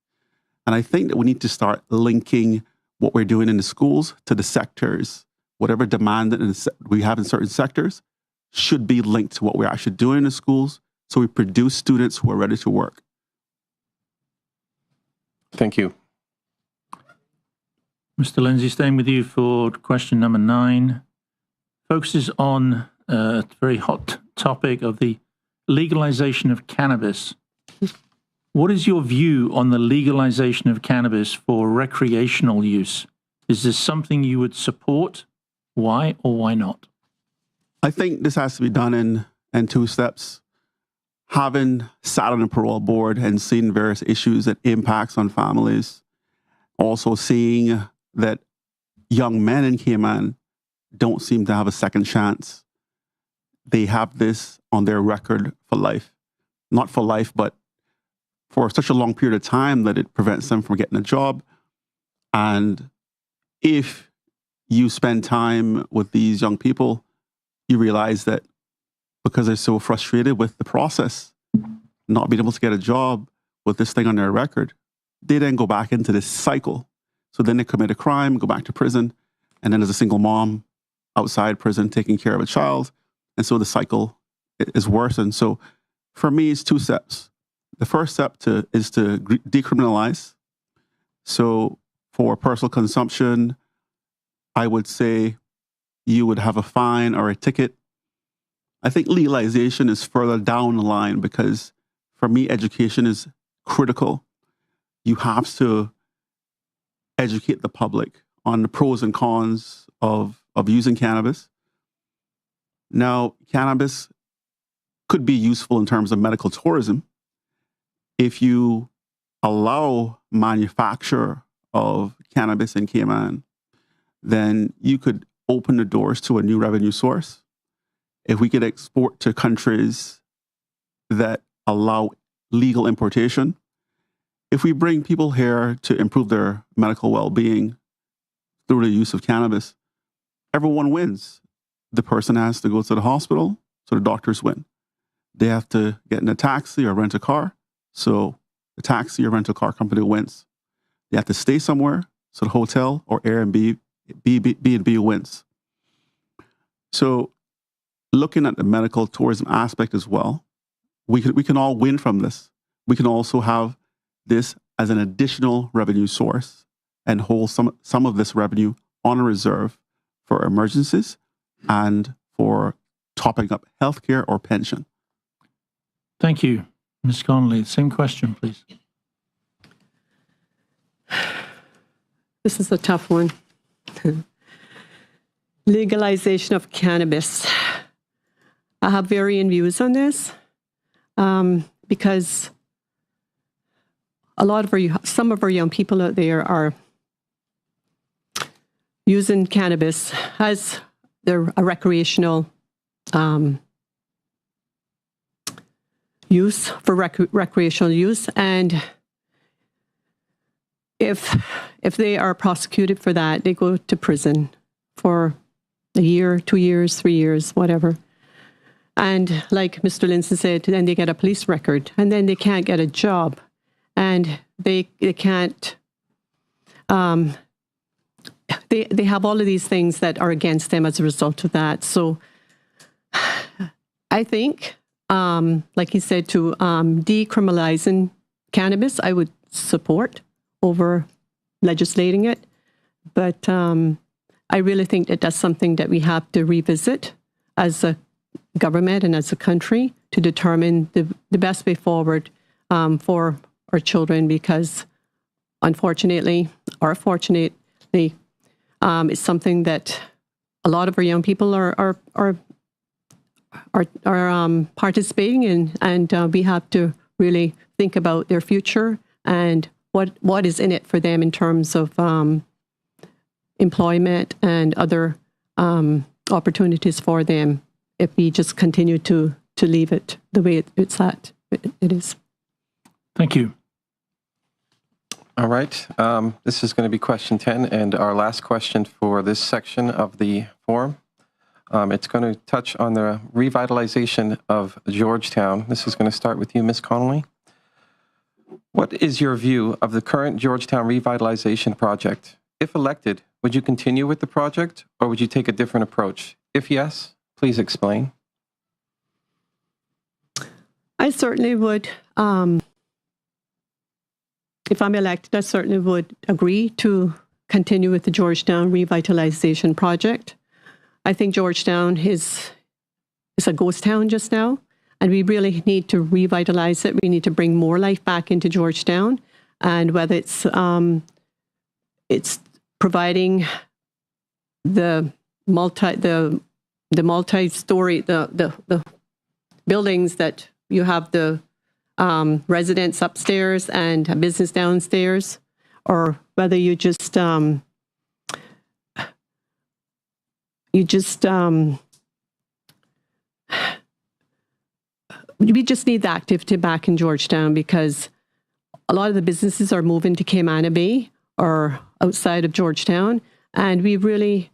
C: And I think that we need to start linking what we're doing in the schools to the sectors. Whatever demand that we have in certain sectors should be linked to what we're actually doing in the schools, so we produce students who are ready to work.
E: Thank you.
A: Mr. Lindsay, staying with you for question number 9, focuses on a very hot topic of the legalization of cannabis. What is your view on the legalization of cannabis for recreational use? Is this something you would support? Why or why not?
C: I think this has to be done in 2 steps. Having sat on a parole board and seen various issues that impacts on families, also seeing that young men in Cayman don't seem to have a second chance. They have this on their record for life. Not for life, but for such a long period of time that it prevents them from getting a job. And if you spend time with these young people, you realize that because they're so frustrated with the process, not being able to get a job with this thing on their record, they then go back into this cycle So then they commit a crime, go back to prison, and then there's a single mom outside prison taking care of a child. And so the cycle is worsened. So for me, it's two steps. The first step is to decriminalize. So for personal consumption, I would say you would have a fine or a ticket. I think legalization is further down the line because for me, education is critical. You have to educate the public on the pros and cons of using cannabis. Now, cannabis could be useful in terms of medical tourism. If you allow manufacture of cannabis in Cayman, then you could open the doors to a new revenue source. If we could export to countries that allow legal importation, if we bring people here to improve their medical well-being through the use of cannabis, everyone wins. The person has to go to the hospital, so the doctors win. They have to get in a taxi or rent a car, so the taxi or rental car company wins. They have to stay somewhere, so the hotel or Airbnb wins. So looking at the medical tourism aspect as well, we can all win from this. We can also have this as an additional revenue source and hold some of this revenue on a reserve for emergencies and for topping up healthcare or pension.
A: Thank you, Ms. Connolly. Same question, please.
D: This is a tough one. Legalization of cannabis. I have varying views on this because some of our young people out there are using cannabis as a recreational use for recreational use, and if they are prosecuted for that, they go to prison for a year, 2 years, 3 years, whatever. And like Mr. Linson said, then they get a police record, and then they can't get a job, and they can't. They have all of these things that are against them as a result of that. So I think, like he said, to decriminalizing cannabis, I would support over legislating it. But I really think that that's something that we have to revisit as a government and as a country to determine the best way forward for our children, because unfortunately, or fortunately, it's something that a lot of our young people are participating in, and we have to really think about their future and what is in it for them in terms of employment and other opportunities for them if we just continue to leave it the way it is. Thank you.
E: All right. This is going to be question 10 and our last question for this section of the forum. It's going to touch on the revitalization of Georgetown. This is going to start with you, Ms. Connolly. What is your view of the current Georgetown revitalization project? If elected, would you continue with the project, or would you take a different approach? If yes, please explain.
D: I certainly would. If I'm elected, I certainly would agree to continue with the Georgetown revitalization project. I think Georgetown is a ghost town just now, and we really need to revitalize it. We need to bring more life back into Georgetown, and whether it's providing the multi-story the buildings that you have the residents upstairs and a business downstairs, or whether you just we just need the activity back in Georgetown, because a lot of the businesses are moving to Cayman Bay or outside of Georgetown, and we really,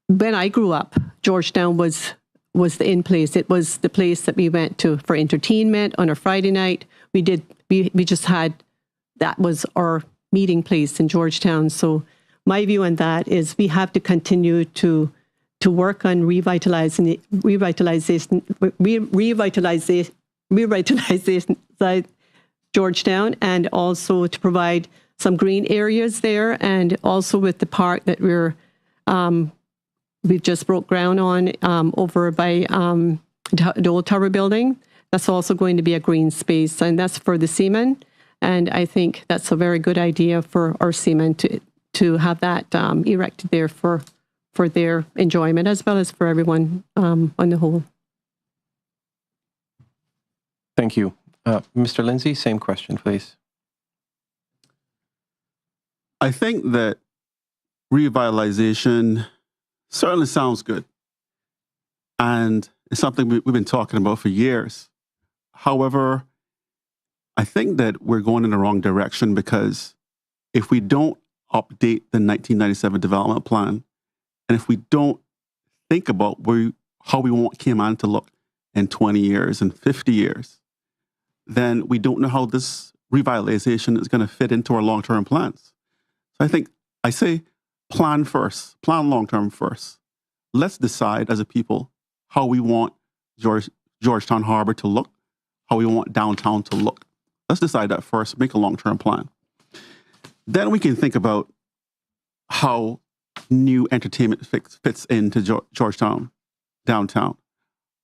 D: when I grew up, Georgetown was the in place. It was the place that we went to for entertainment on a Friday night. We just had, that was our meeting place in Georgetown. So my view on that is we have to continue to work on revitalization Georgetown, and also to provide some green areas there, and also with the park that we've just broke ground on over by the old tower building. That's also going to be a green space, and that's for the seamen. And I think that's a very good idea for our seamen to have that erected there for their enjoyment, as well as for everyone on the whole.
E: Thank you. Mr. Lindsay, same question, please.
C: I think that revitalization certainly sounds good. And it's something we've been talking about for years. However, I think that we're going in the wrong direction, because if we don't update the 1997 development plan, and if we don't think about how we want Cayman to look in 20 years and 50 years, then we don't know how this revitalization is going to fit into our long-term plans. So I say plan first, plan long-term first. Let's decide as a people how we want Georgetown Harbor to look, how we want downtown to look. Let's decide that first, make a long-term plan. Then we can think about how new entertainment fits into Georgetown, downtown.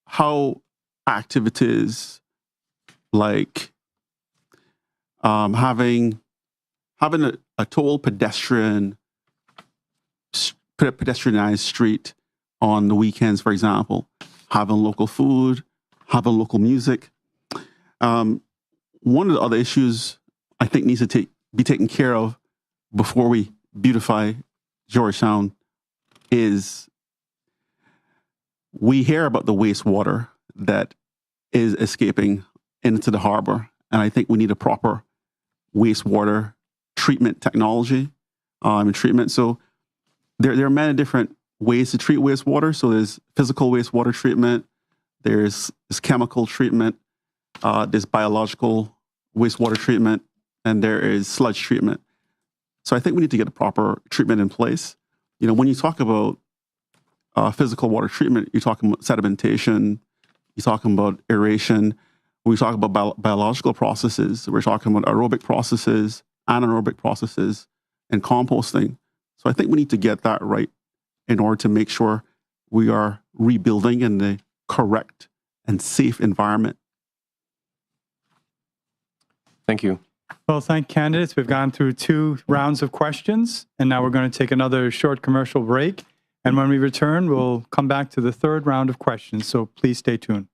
C: How activities like having a total pedestrianized street on the weekends, for example, having local food, having local music. One of the other issues I think needs to be taken care of before we beautify Georgetown is we hear about the wastewater that is escaping into the harbor. And I think we need a proper wastewater treatment technology and treatment. So there are many different ways to treat wastewater. So there's physical wastewater treatment, there's chemical treatment, there's biological wastewater treatment, and there is sludge treatment. So I think we need to get a proper treatment in place. You know, when you talk about physical water treatment, you're talking about sedimentation, you're talking about aeration, we talk about biological processes, we're talking about aerobic processes, anaerobic processes, and composting. So I think we need to get that right in order to make sure we are rebuilding in the correct and safe environment.
E: Thank you.
B: Well, thank candidates. We've gone through 2 rounds of questions, and now we're going to take another short commercial break. And when we return, we'll come back to the 3rd round of questions. So please stay tuned.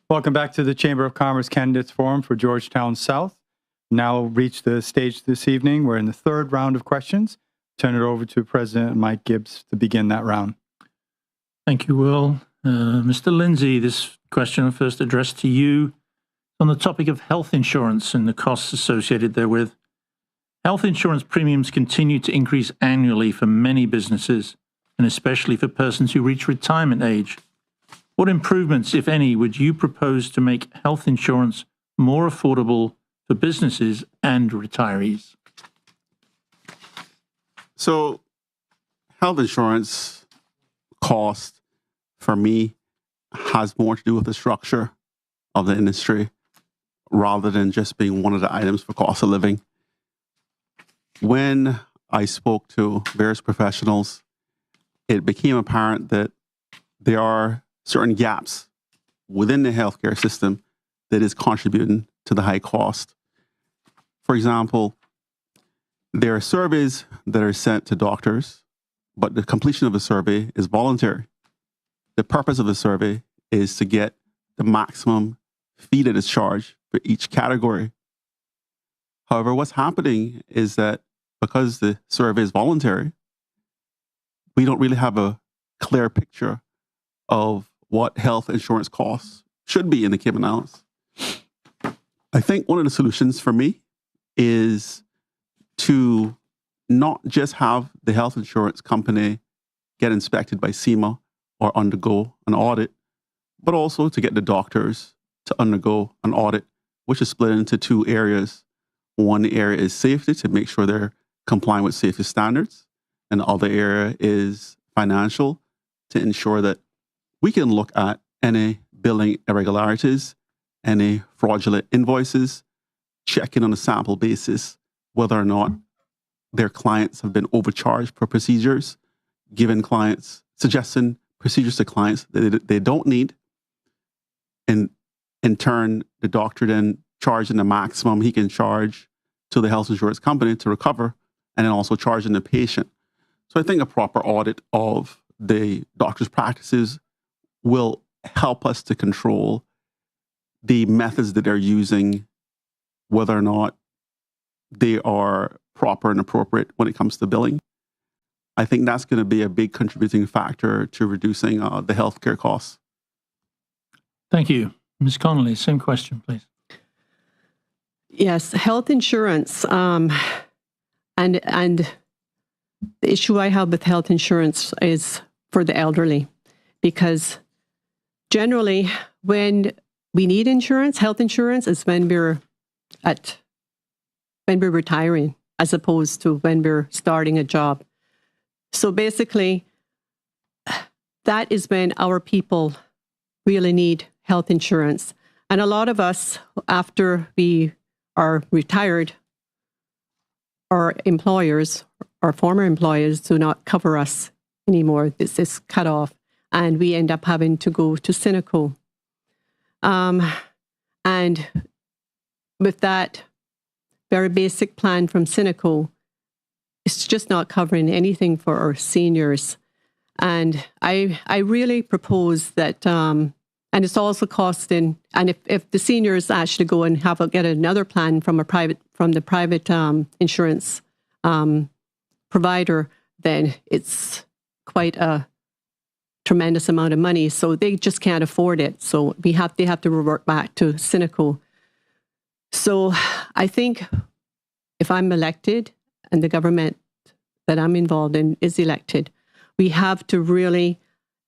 B: Welcome back to the Chamber of Commerce Candidates Forum for Georgetown South. Now we'll reach the stage this evening. We're in the third round of questions. Turn it over to President Mike Gibbs to begin that round.
A: Thank you, Will. Mr. Lindsay, this question first addressed to you on the topic of health insurance and the costs associated therewith. Health insurance premiums continue to increase annually for many businesses, and especially for persons who reach retirement age. What improvements, if any, would you propose to make health insurance more affordable for businesses and retirees?
C: So, health insurance cost for me has more to do with the structure of the industry rather than just being one of the items for cost of living. When I spoke to various professionals, it became apparent that there are certain gaps within the healthcare system that is contributing to the high cost. For example, there are surveys that are sent to doctors, but the completion of the survey is voluntary. The purpose of the survey is to get the maximum fee that is charged for each category. However, what's happening is that because the survey is voluntary, we don't really have a clear picture of what health insurance costs should be in the Cayman Islands. I think one of the solutions for me is to not just have the health insurance company get inspected by SEMA or undergo an audit, but also to get the doctors to undergo an audit, which is split into two areas. One area is safety, to make sure they're complying with safety standards, and the other area is financial, to ensure that we can look at any billing irregularities, any fraudulent invoices, checking on a sample basis whether or not their clients have been overcharged for procedures, suggesting procedures to clients that they don't need. And in turn, the doctor then charging the maximum he can charge to the health insurance company to recover, and then also charging the patient. So I think a proper audit of the doctor's practices will help us to control the methods that they're using, whether or not they are proper and appropriate when it comes to billing. I think that's going to be a big contributing factor to reducing the healthcare costs.
A: Thank you. Ms. Connolly, same question, please.
D: Yes, health insurance, and the issue I have with health insurance is for the elderly, because generally when we need insurance, health insurance is when we're retiring, as opposed to when we're starting a job. So basically, that is when our people really need health insurance. And a lot of us, after we are retired, our employers, our former employers, do not cover us anymore. This is cut off, and we end up having to go to Cineco. And with that very basic plan from Cineco, it's just not covering anything for our seniors. And I really propose that, and it's also costing, and if the seniors actually go and get another plan from the private insurance provider, then it's quite a tremendous amount of money. So they just can't afford it. So they have to revert back to Cineco. So I think if I'm elected and the government that I'm involved in is elected, we have to really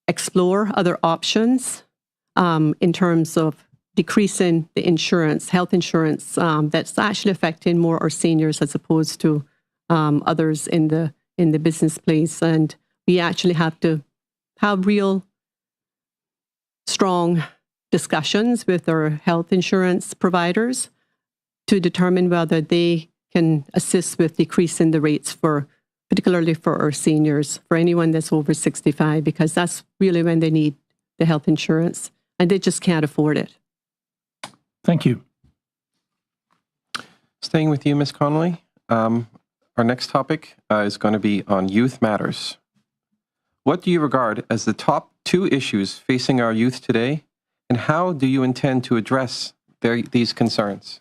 D: explore other options in terms of decreasing the insurance, health insurance, that's actually affecting more our seniors as opposed to others in the business place. And we actually have to have real strong discussions with our health insurance providers to determine whether they can assist with decreasing the rates particularly for our seniors, for anyone that's over 65, because that's really when they need the health insurance and they just can't afford it.
A: Thank you.
E: Staying with you, Ms. Connolly, our next topic is going to be on youth matters. What do you regard as the top two issues facing our youth today, And how do you intend to address these concerns?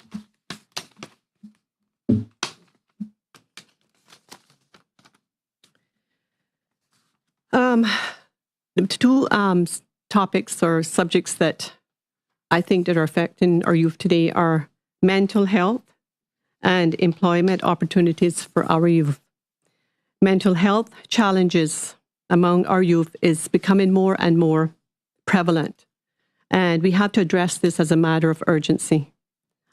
D: The two topics or subjects that I think that are affecting our youth today are mental health and employment opportunities for our youth. Mental health challenges among our youth is becoming more and more prevalent, and we have to address this as a matter of urgency.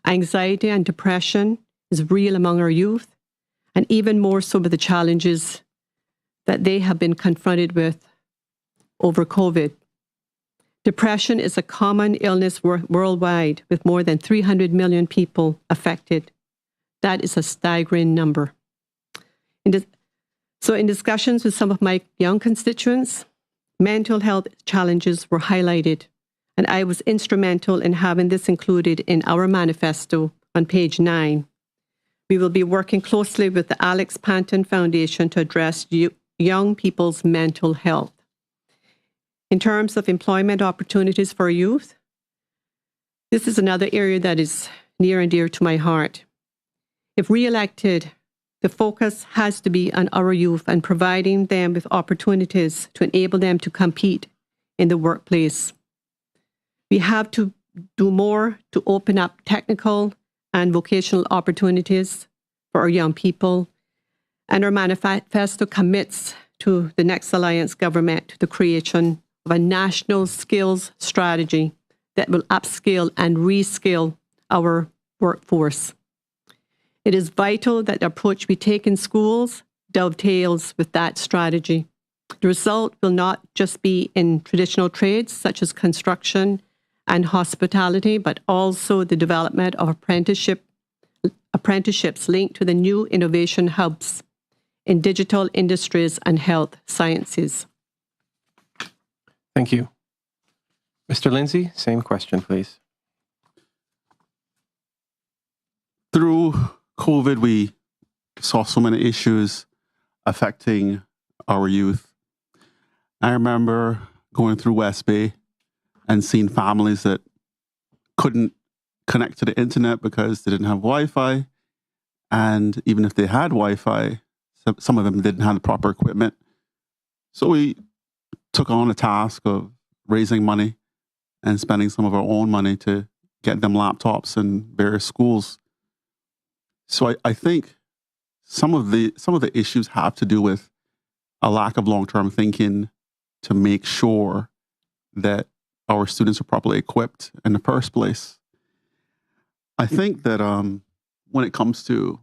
D: Anxiety and depression is real among our youth, and even more so with the challenges that they have been confronted with over COVID. Depression is a common illness worldwide, with more than 300 million people affected. That is a staggering number. So in discussions with some of my young constituents, mental health challenges were highlighted, and I was instrumental in having this included in our manifesto on page 9. We will be working closely with the Alex Panton Foundation to address young people's mental health. In terms of employment opportunities for youth, this is another area that is near and dear to my heart. If re-elected, the focus has to be on our youth and providing them with opportunities to enable them to compete in the workplace. We have to do more to open up technical and vocational opportunities for our young people, and our manifesto commits to the next Alliance government to the creation of a national skills strategy that will upskill and reskill our workforce. It is vital that the approach we take in schools dovetails with that strategy. The result will not just be in traditional trades such as construction and hospitality, but also the development of apprenticeships linked to the new innovation hubs in digital industries and health sciences.
E: Thank you. Mr. Lindsay, same question, please.
C: Through COVID, we saw so many issues affecting our youth. I remember going through West Bay and seeing families that couldn't connect to the internet because they didn't have Wi-Fi. And even if they had Wi-Fi, some of them didn't have the proper equipment. So we took on a task of raising money and spending some of our own money to get them laptops in various schools. So I think some of the issues have to do with a lack of long-term thinking to make sure that our students are properly equipped in the first place. I think that when it comes to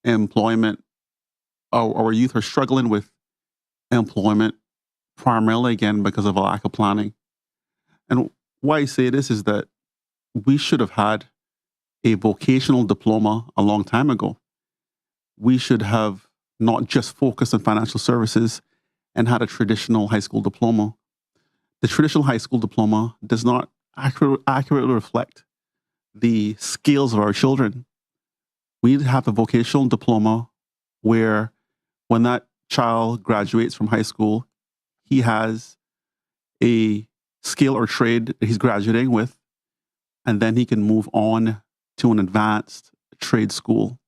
C: employment, our youth are struggling with employment primarily, again, because of a lack of planning. And why I say this is that we should have had a vocational diploma a long time ago. We should have not just focused on financial services and had a traditional high school diploma. The traditional high school diploma does not accurately reflect the skills of our children. We need to have a vocational diploma where when that child graduates from high school, he has a skill or trade that he's graduating with, and then he can move on to an advanced trade school.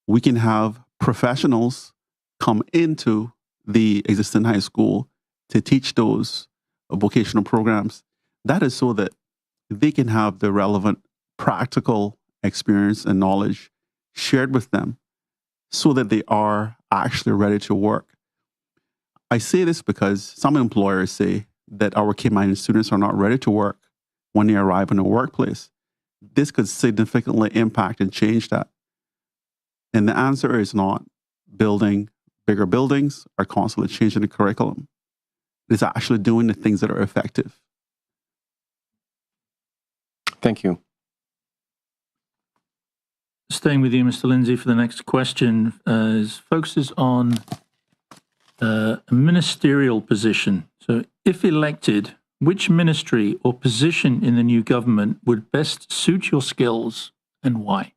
C: We can have professionals come into the existing high school to teach those vocational programs. That is so that they can have the relevant practical experience and knowledge shared with them so that they are actually ready to work. I say this because some employers say that our Cayman students are not ready to work when they arrive in the workplace. This could significantly impact and change that. And the answer is not building bigger buildings or constantly changing the curriculum. It's actually doing the things that are effective.
E: Thank you.
A: Staying with you, Mr. Lindsay, for the next question focuses on a ministerial position. So if elected, which ministry or position in the new government would best suit your skills and why?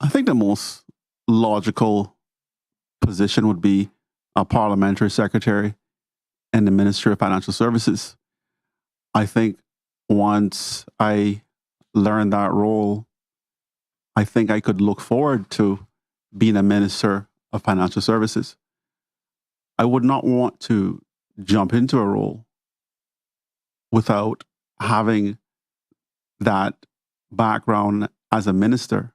C: I think the most logical position would be a parliamentary secretary in the Ministry of Financial Services. I think once I learned that role, I think I could look forward to being a minister of financial services. I would not want to jump into a role without having that background as a minister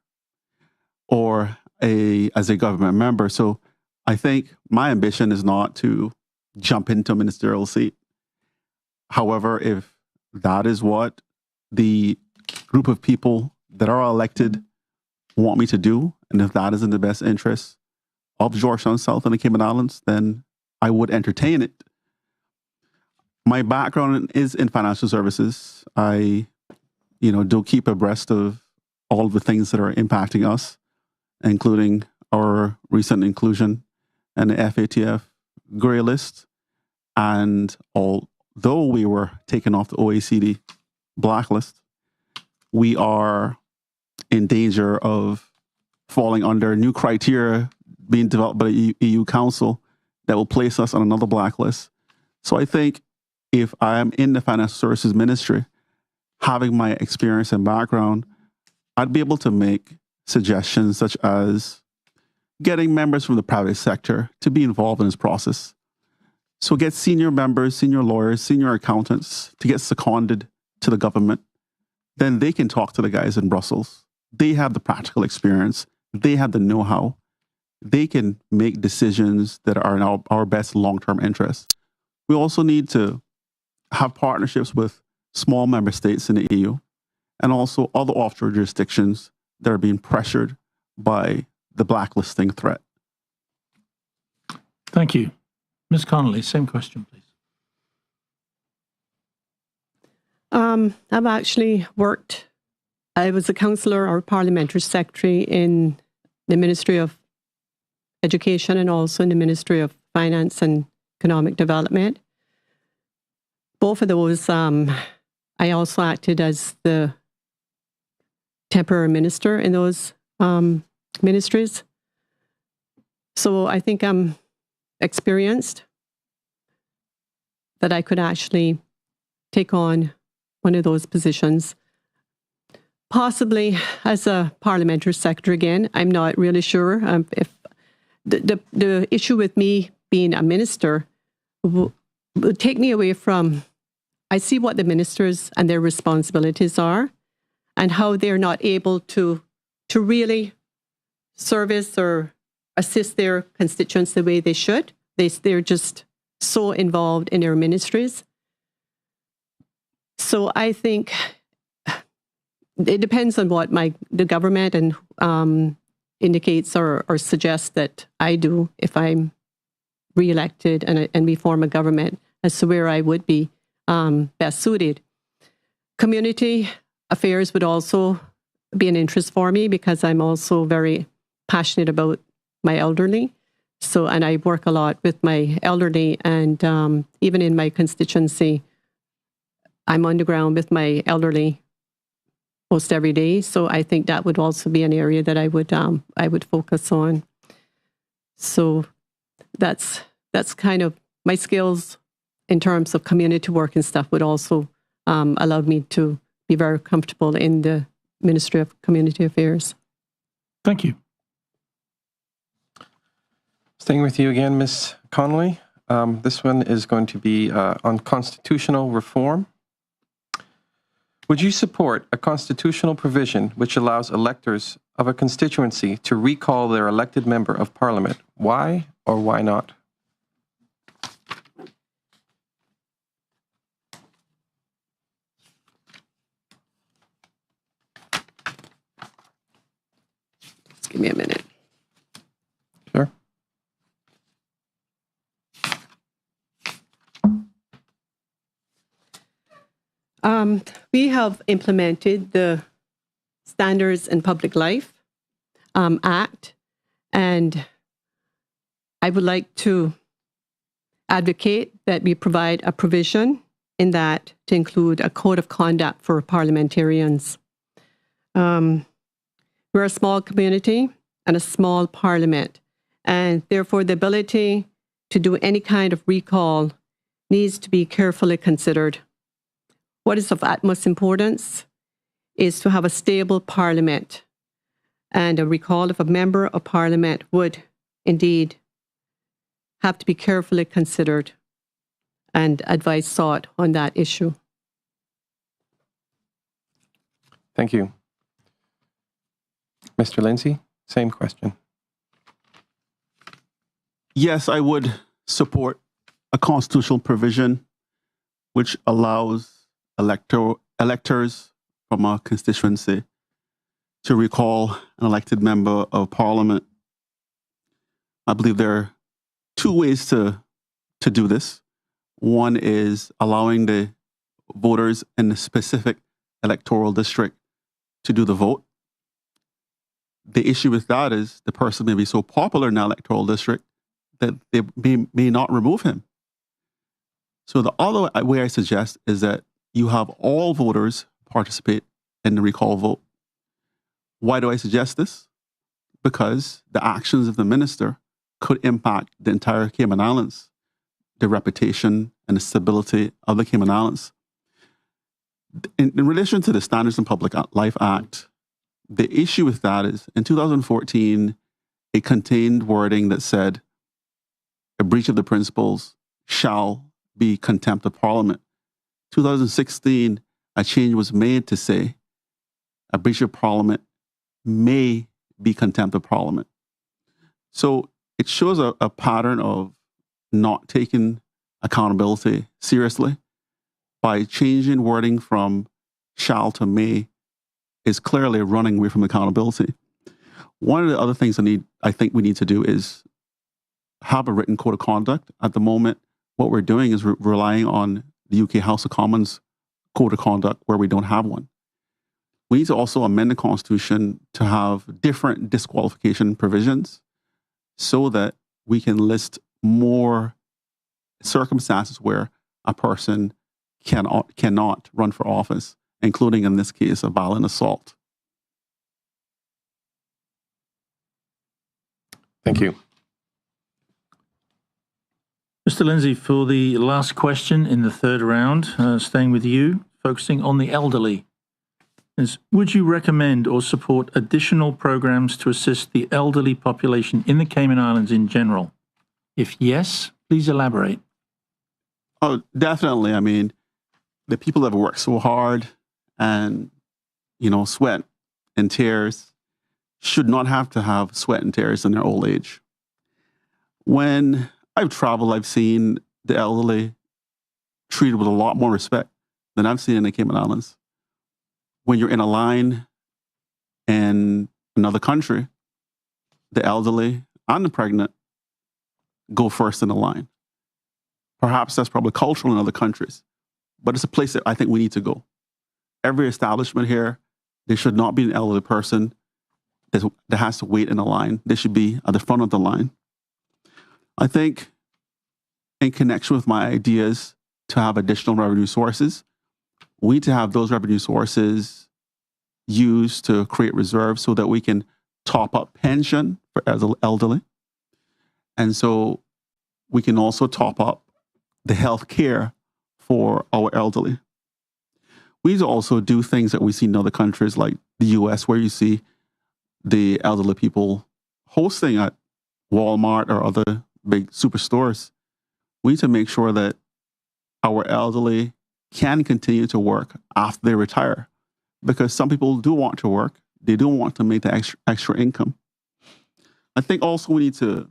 C: or as a government member. So I think my ambition is not to jump into a ministerial seat. However, if that is what the group of people that are elected want me to do, and if that is in the best interest of Georgetown South and the Cayman Islands, then I would entertain it. My background is in financial services. I, do keep abreast of all of the things that are impacting us, including our recent inclusion in the FATF gray list. And although we were taken off the OECD blacklist, we are in danger of falling under new criteria being developed by the EU Council that will place us on another blacklist. So I think if I am in the financial services ministry, having my experience and background, I'd be able to make suggestions such as getting members from the private sector to be involved in this process. So get senior members, senior lawyers, senior accountants to get seconded to the government. Then they can talk to the guys in Brussels. They have the practical experience. They have the know-how. They can make decisions that are in our best long-term interests. We also need to have partnerships with small member states in the EU and also other offshore jurisdictions that are being pressured by the blacklisting threat.
A: Thank you. Ms. Connolly, same question, please.
D: I've actually worked, I was a councillor or parliamentary secretary in the Ministry of Education and also in the Ministry of Finance and Economic Development. Both of those, I also acted as the temporary minister in those ministries. So I think I'm experienced that I could actually take on one of those positions. Possibly as a parliamentary secretary again, I'm not really sure. If the issue with me being a minister would take me away from, I see what the ministers and their responsibilities are and how they're not able to really service or assist their constituents the way they should. They're just so involved in their ministries. So I think it depends on what the government and indicates or suggests that I do if I'm re-elected and we form a government as to where I would be best suited. Community affairs would also be an interest for me because I'm also very passionate about my elderly. So, and I work a lot with my elderly, and even in my constituency, I'm on the ground with my elderly most every day. So I think that would also be an area that I would focus on. So that's kind of my skills in terms of community work and stuff would also allow me to be very comfortable in the Ministry of Community Affairs.
A: Thank you.
E: Staying with you again, Ms. Connolly. This one is going to be on constitutional reform. Would you support a constitutional provision which allows electors of a constituency to recall their elected member of parliament? Why or why not?
D: Just give me a minute.
E: Sure.
D: We have implemented the Standards in Public Life Act, and I would like to advocate that we provide a provision in that to include a code of conduct for parliamentarians. We're a small community and a small parliament, and therefore the ability to do any kind of recall needs to be carefully considered. what is of utmost importance is to have a stable parliament. And a recall of a member of parliament would indeed have to be carefully considered and advice sought on that issue.
E: Thank you. Mr. Lindsay, same question.
C: Yes, I would support a constitutional provision which allows electors from a constituency to recall an elected member of parliament. I believe there are two ways to do this. One is allowing the voters in the specific electoral district to do the vote. The issue with that is the person may be so popular in the electoral district that they may not remove him. So the other way I suggest is that you have all voters participate in the recall vote. Why do I suggest this? Because the actions of the minister could impact the entire Cayman Islands, the reputation and the stability of the Cayman Islands. In relation to the Standards and Public Life Act, the issue with that is in 2014, it contained wording that said a breach of the principles shall be contempt of Parliament. 2016, a change was made to say a breach of Parliament may be contempt of Parliament. So it shows a pattern of not taking accountability seriously. By changing wording from shall to may is clearly running away from accountability. One of the other things I think we need to do is have a written code of conduct. At the moment, what we're doing is relying on the UK House of Commons code of conduct where we don't have one. We need to also amend the Constitution to have different disqualification provisions so that we can list more circumstances where a person cannot run for office, including in this case, a violent assault.
E: Thank you.
A: Mr. Lindsay, for the last question in the third round, staying with you, focusing on the elderly, is would you recommend or support additional programs to assist the elderly population in the Cayman Islands in general? If yes, please elaborate.
C: Oh, definitely. I mean, the people that have worked so hard and, sweat and tears should not have to have sweat and tears in their old age. When I've traveled, I've seen the elderly treated with a lot more respect than I've seen in the Cayman Islands. When you're in a line in another country, the elderly and the pregnant go first in the line. Perhaps that's probably cultural in other countries, but it's a place that I think we need to go. Every establishment here, there should not be an elderly person that has to wait in a line. They should be at the front of the line. I think in connection with my ideas to have additional revenue sources, we need to have those revenue sources used to create reserves so that we can top up pension for elderly. And so we can also top up the health care for our elderly. We need to also do things that we see in other countries like the US, where you see the elderly people hosting at Walmart or other big superstores. We need to make sure that our elderly can continue to work after they retire, because some people do want to work. They do want to make the extra income. I think also we need to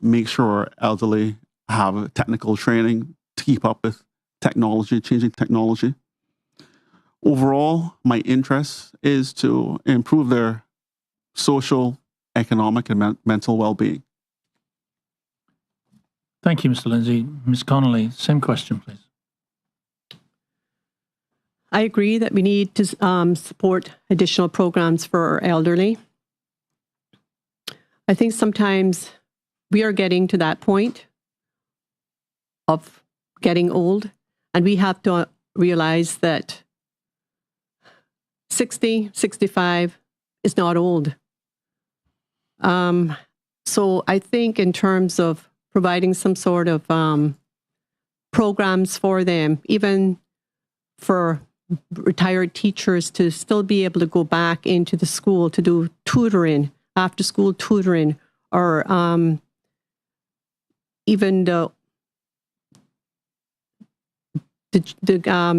C: make sure our elderly have technical training to keep up with technology, changing technology. Overall, my interest is to improve their social, economic, and mental well-being.
A: Thank you, Mr. Lindsay. Ms. Connolly, same question, please.
D: I agree that we need to support additional programs for our elderly. I think sometimes we are getting to that point of getting old, and we have to realize that 60, 65 is not old. So I think in terms of providing some sort of programs for them, even for retired teachers to still be able to go back into the school to do tutoring, after school tutoring, or even the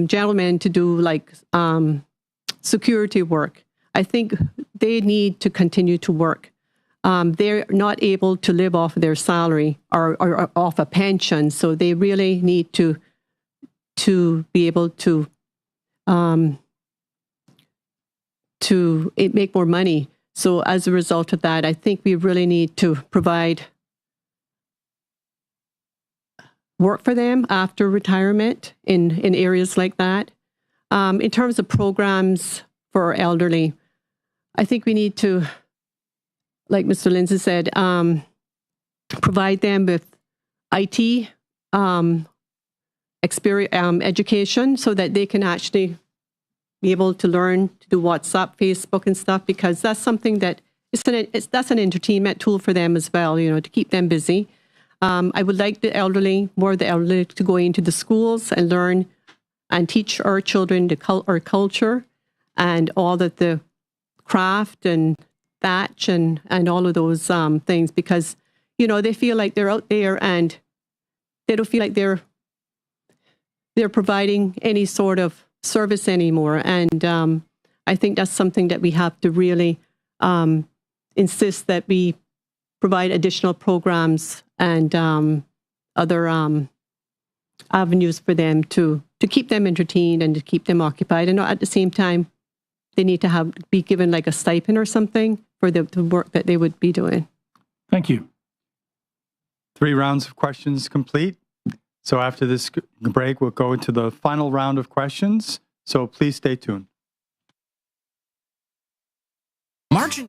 D: gentlemen to do like security work. I think they need to continue to work. They're not able to live off of their salary or off a pension, so they really need to be able to make more money. So as a result of that, I think we really need to provide work for them after retirement in areas like that. In terms of programs for our elderly, I think we need to, like Mr. Lindsay said, provide them with IT education so that they can actually be able to learn to do WhatsApp, Facebook and stuff, because that's something that that's an entertainment tool for them as well, you know, to keep them busy. I would like more of the elderly to go into the schools and learn and teach our children our culture and all the craft and thatch and all of those things, because, you know, they feel like they're out there and they don't feel like they're providing any sort of service anymore. And I think that's something that we have to really insist that we provide additional programs and other avenues for them to keep them entertained and to keep them occupied. And at the same time, they need to be given like a stipend or something for the work that they would be doing.
A: Thank you.
B: 3 rounds of questions complete. So after this break, we'll go into the final round of questions. So please stay tuned.
F: Marching.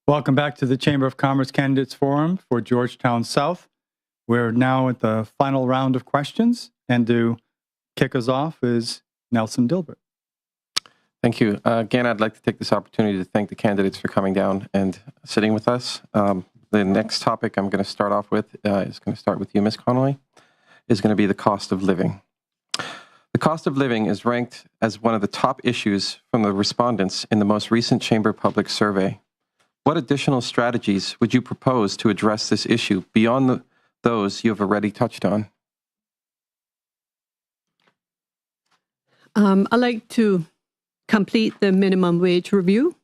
B: Welcome back to the Chamber of Commerce Candidates Forum for Georgetown South. We're now at the final round of questions, and to kick us off is Nelson Dilbert.
E: Thank you. Again, I'd like to take this opportunity to thank the candidates for coming down and sitting with us. The next topic I'm going to start off with is going to start with you, Ms. Connolly, is going to be the cost of living. The cost of living is ranked as one of the top issues from the respondents in the most recent Chamber Public Survey. What additional strategies would you propose to address this issue beyond those you have already touched on?
D: I'd like to complete the minimum wage review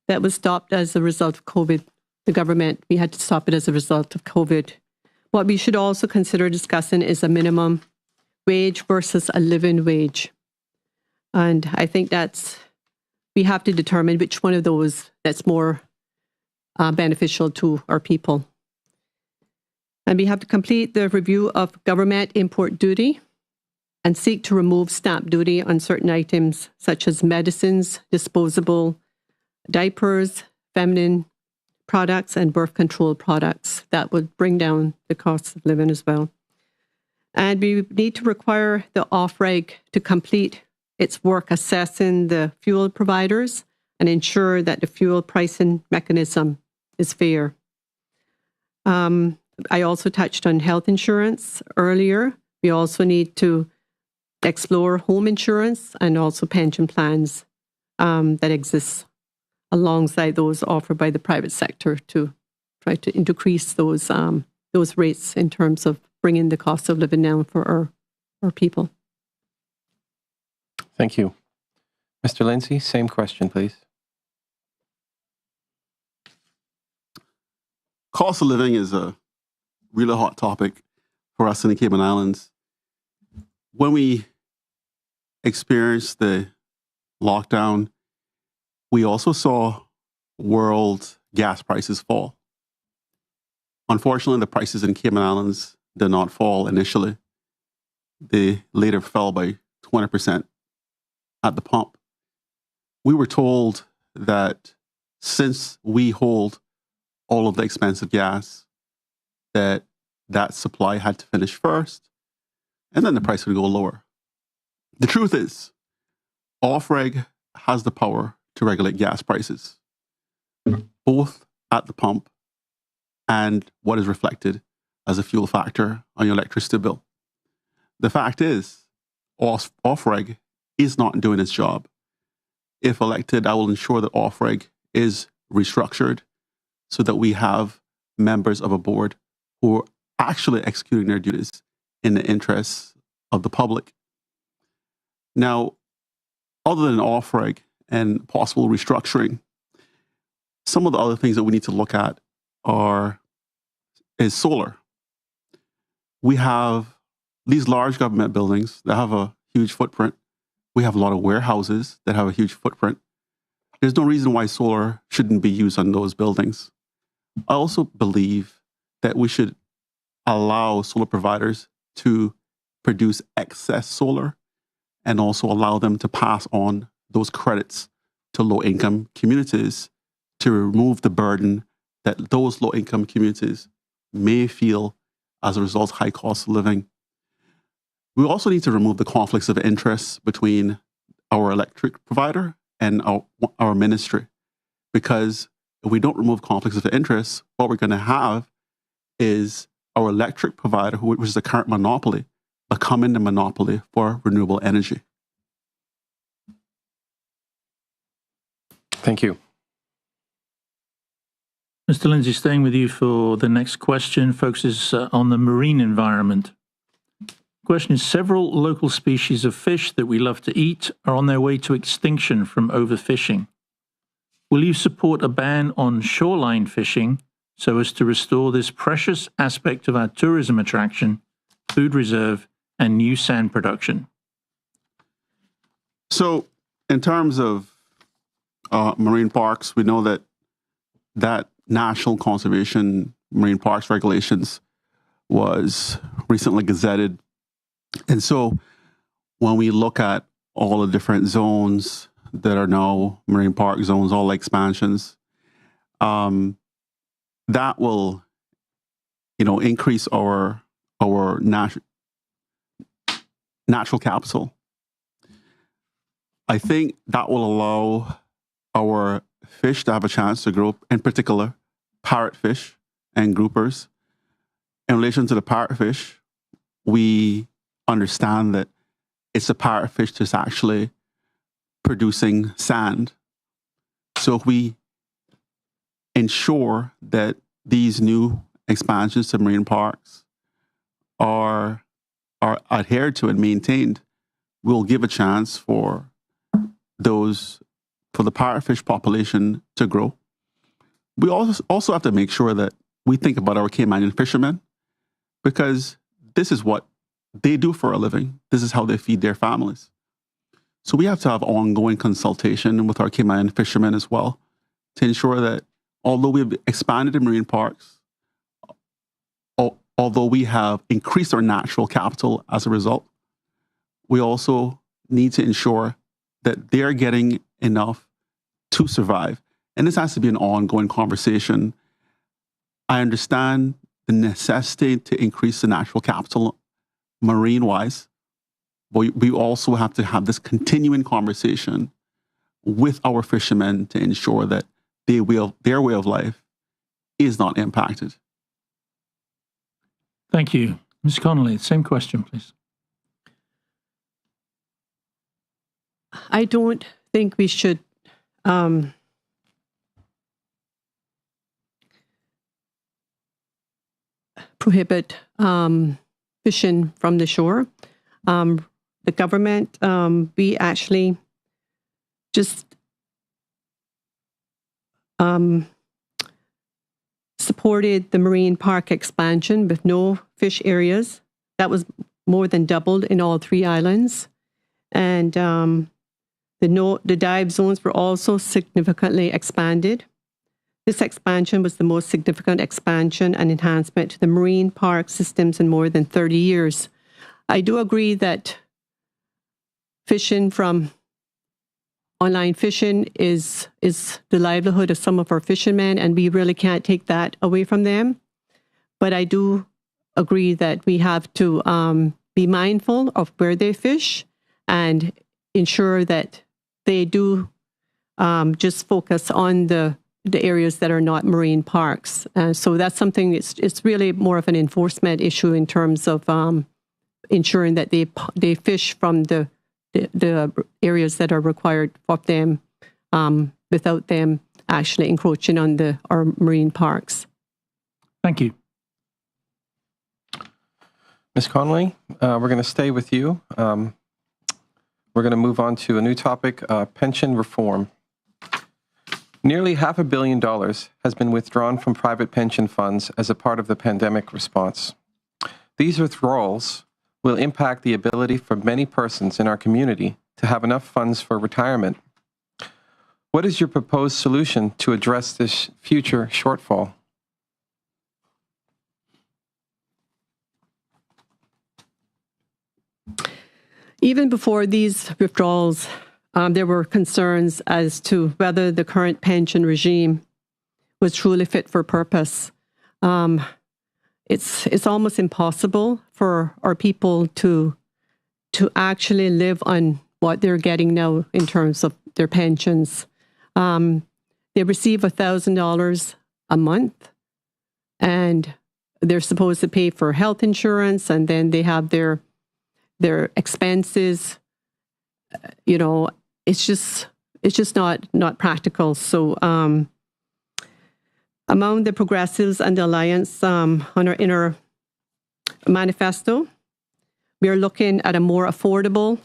D: that was stopped as a result of COVID. The government, we had to stop it as a result of COVID. What we should also consider discussing is a minimum wage versus a living wage. And I think we have to determine which one of those that's more beneficial to our people. And we have to complete the review of government import duty and seek to remove stamp duty on certain items such as medicines, disposable diapers, feminine products, and birth control products. That would bring down the cost of living as well. And we need to require the OFREG to complete its work assessing the fuel providers and ensure that the fuel pricing mechanism is fair. I also touched on health insurance earlier. We also need to explore home insurance and also pension plans that exist alongside those offered by the private sector to try to decrease those rates in terms of bringing the cost of living down for our people.
E: Thank you. Mr. Lindsay, same question, please.
C: Cost of living is a really hot topic for us in the Cayman Islands. When we experienced the lockdown, we also saw world gas prices fall. Unfortunately, the prices in Cayman Islands did not fall initially. They later fell by 20% at the pump. We were told that since we hold all of the expensive gas, that supply had to finish first, and then the price would go lower. The truth is, OFREG has the power to regulate gas prices, both at the pump and what is reflected as a fuel factor on your electricity bill. The fact is, OFREG is not doing its job. If elected, I will ensure that OFREG is restructured so that we have members of a board who are actually executing their duties in the interests of the public. Now, other than OFREG and possible restructuring, some of the other things that we need to look at is solar. We have these large government buildings that have a huge footprint. We have a lot of warehouses that have a huge footprint. There's no reason why solar shouldn't be used on those buildings. I also believe that we should allow solar providers to produce excess solar and also allow them to pass on those credits to low-income communities to remove the burden that those low-income communities may feel as a result of high cost of living. We also need to remove the conflicts of interest between our electric provider and our ministry, because if we don't remove conflicts of interest, what we're going to have is our electric provider, which is the current monopoly, becoming the monopoly for renewable energy.
E: Thank you.
A: Mr. Lindsay, staying with you for the next question, focuses on the marine environment. The question is, several local species of fish that we love to eat are on their way to extinction from overfishing. Will you support a ban on shoreline fishing so as to restore this precious aspect of our tourism attraction, food reserve, and new sand production?
C: So, in terms of marine parks, we know that National Conservation Marine Parks regulations was recently gazetted. And so when we look at all the different zones that are now marine park zones, all expansions, that will, increase our natural capital. I think that will allow our fish to have a chance to grow, in particular, parrotfish and groupers. In relation to the parrotfish, we understand that it's a parrotfish that's actually producing sand. So if we ensure that these new expansions to marine parks are adhered to and maintained, we'll give a chance for the parrotfish population to grow. We also have to make sure that we think about our Caymanian fishermen, because this is what they do for a living. This is how they feed their families. So we have to have ongoing consultation with our Cayman fishermen as well to ensure that although we've expanded the marine parks, although we have increased our natural capital as a result, we also need to ensure that they're getting enough to survive. And this has to be an ongoing conversation. I understand the necessity to increase the natural capital marine-wise, but we also have to have this continuing conversation with our fishermen to ensure that their way of life is not impacted.
A: Thank you. Ms. Connolly, same question, please.
D: I don't think we should prohibit fishing from the shore. The government, we actually just supported the marine park expansion with no fish areas. That was more than doubled in all 3 islands. And the dive zones were also significantly expanded. This expansion was the most significant expansion and enhancement to the marine park systems in more than 30 years. I do agree that fishing from online fishing is the livelihood of some of our fishermen, and we really can't take that away from them. But I do agree that we have to be mindful of where they fish and ensure that they do just focus on the areas that are not marine parks. So that's something, it's really more of an enforcement issue in terms of ensuring that they fish from the areas that are required of them without them actually encroaching on our marine parks.
A: Thank you.
E: Ms. Connolly, we're going to stay with you. We're going to move on to a new topic, pension reform. Nearly $500 million has been withdrawn from private pension funds as a part of the pandemic response. These withdrawals will impact the ability for many persons in our community to have enough funds for retirement. What is your proposed solution to address this future shortfall?
D: Even before these withdrawals, there were concerns as to whether the current pension regime was truly fit for purpose. It's almost impossible for our people to actually live on what they're getting now in terms of their pensions. They receive $1,000 a month, and they're supposed to pay for health insurance, and then they have their expenses. It's just not practical. So among the progressives and the Alliance in our manifesto, we are looking at a more affordable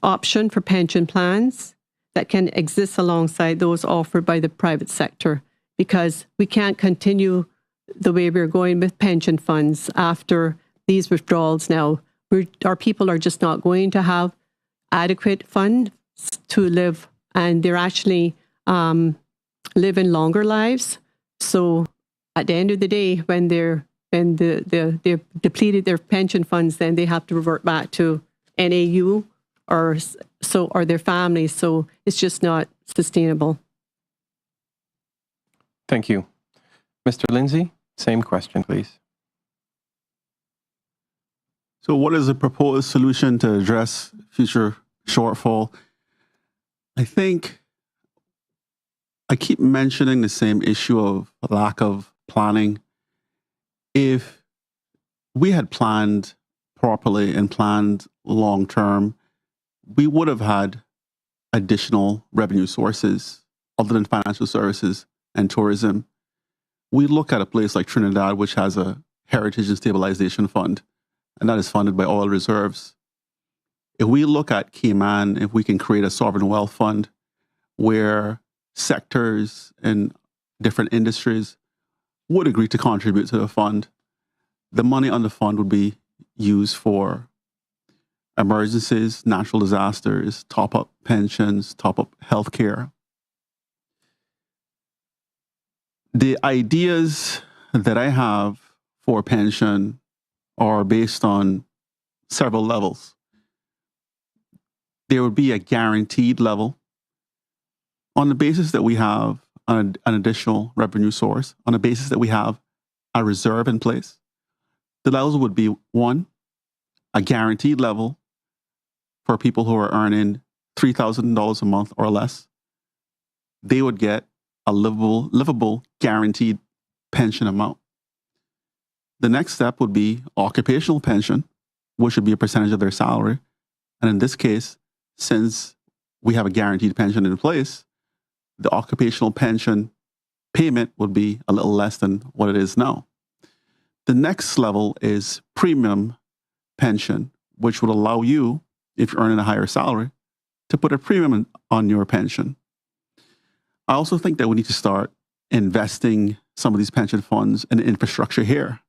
D: option for pension plans that can exist alongside those offered by the private sector, because we can't continue the way we're going with pension funds after these withdrawals now. Our people are just not going to have adequate funds to live, and they're actually living longer lives. So at the end of the day, when they've depleted their pension funds, then they have to revert back to NAU or their families. So it's just not sustainable.
E: Thank you. Mr. Lindsay, same question, please.
C: So what is the proposed solution to address future shortfall? I think I keep mentioning the same issue of lack of planning. If we had planned properly and planned long term, we would have had additional revenue sources other than financial services and tourism. We look at a place like Trinidad, which has a Heritage and Stabilization Fund, and that is funded by oil reserves. If we look at Cayman, if we can create a sovereign wealth fund where sectors and different industries would agree to contribute to the fund, the money on the fund would be used for emergencies, natural disasters, top-up pensions, top-up healthcare. The ideas that I have for pension are based on several levels. There would be a guaranteed level on the basis that we have an additional revenue source, on the basis that we have a reserve in place. The levels would be one, a guaranteed level for people who are earning $3,000 a month or less. They would get a livable guaranteed pension amount. The next step would be occupational pension, which would be a percentage of their salary. And in this case, since we have a guaranteed pension in place, the occupational pension payment would be a little less than what it is now. The next level is premium pension, which would allow you, if you're earning a higher salary, to put a premium on your pension. I also think that we need to start investing some of these pension funds in infrastructure here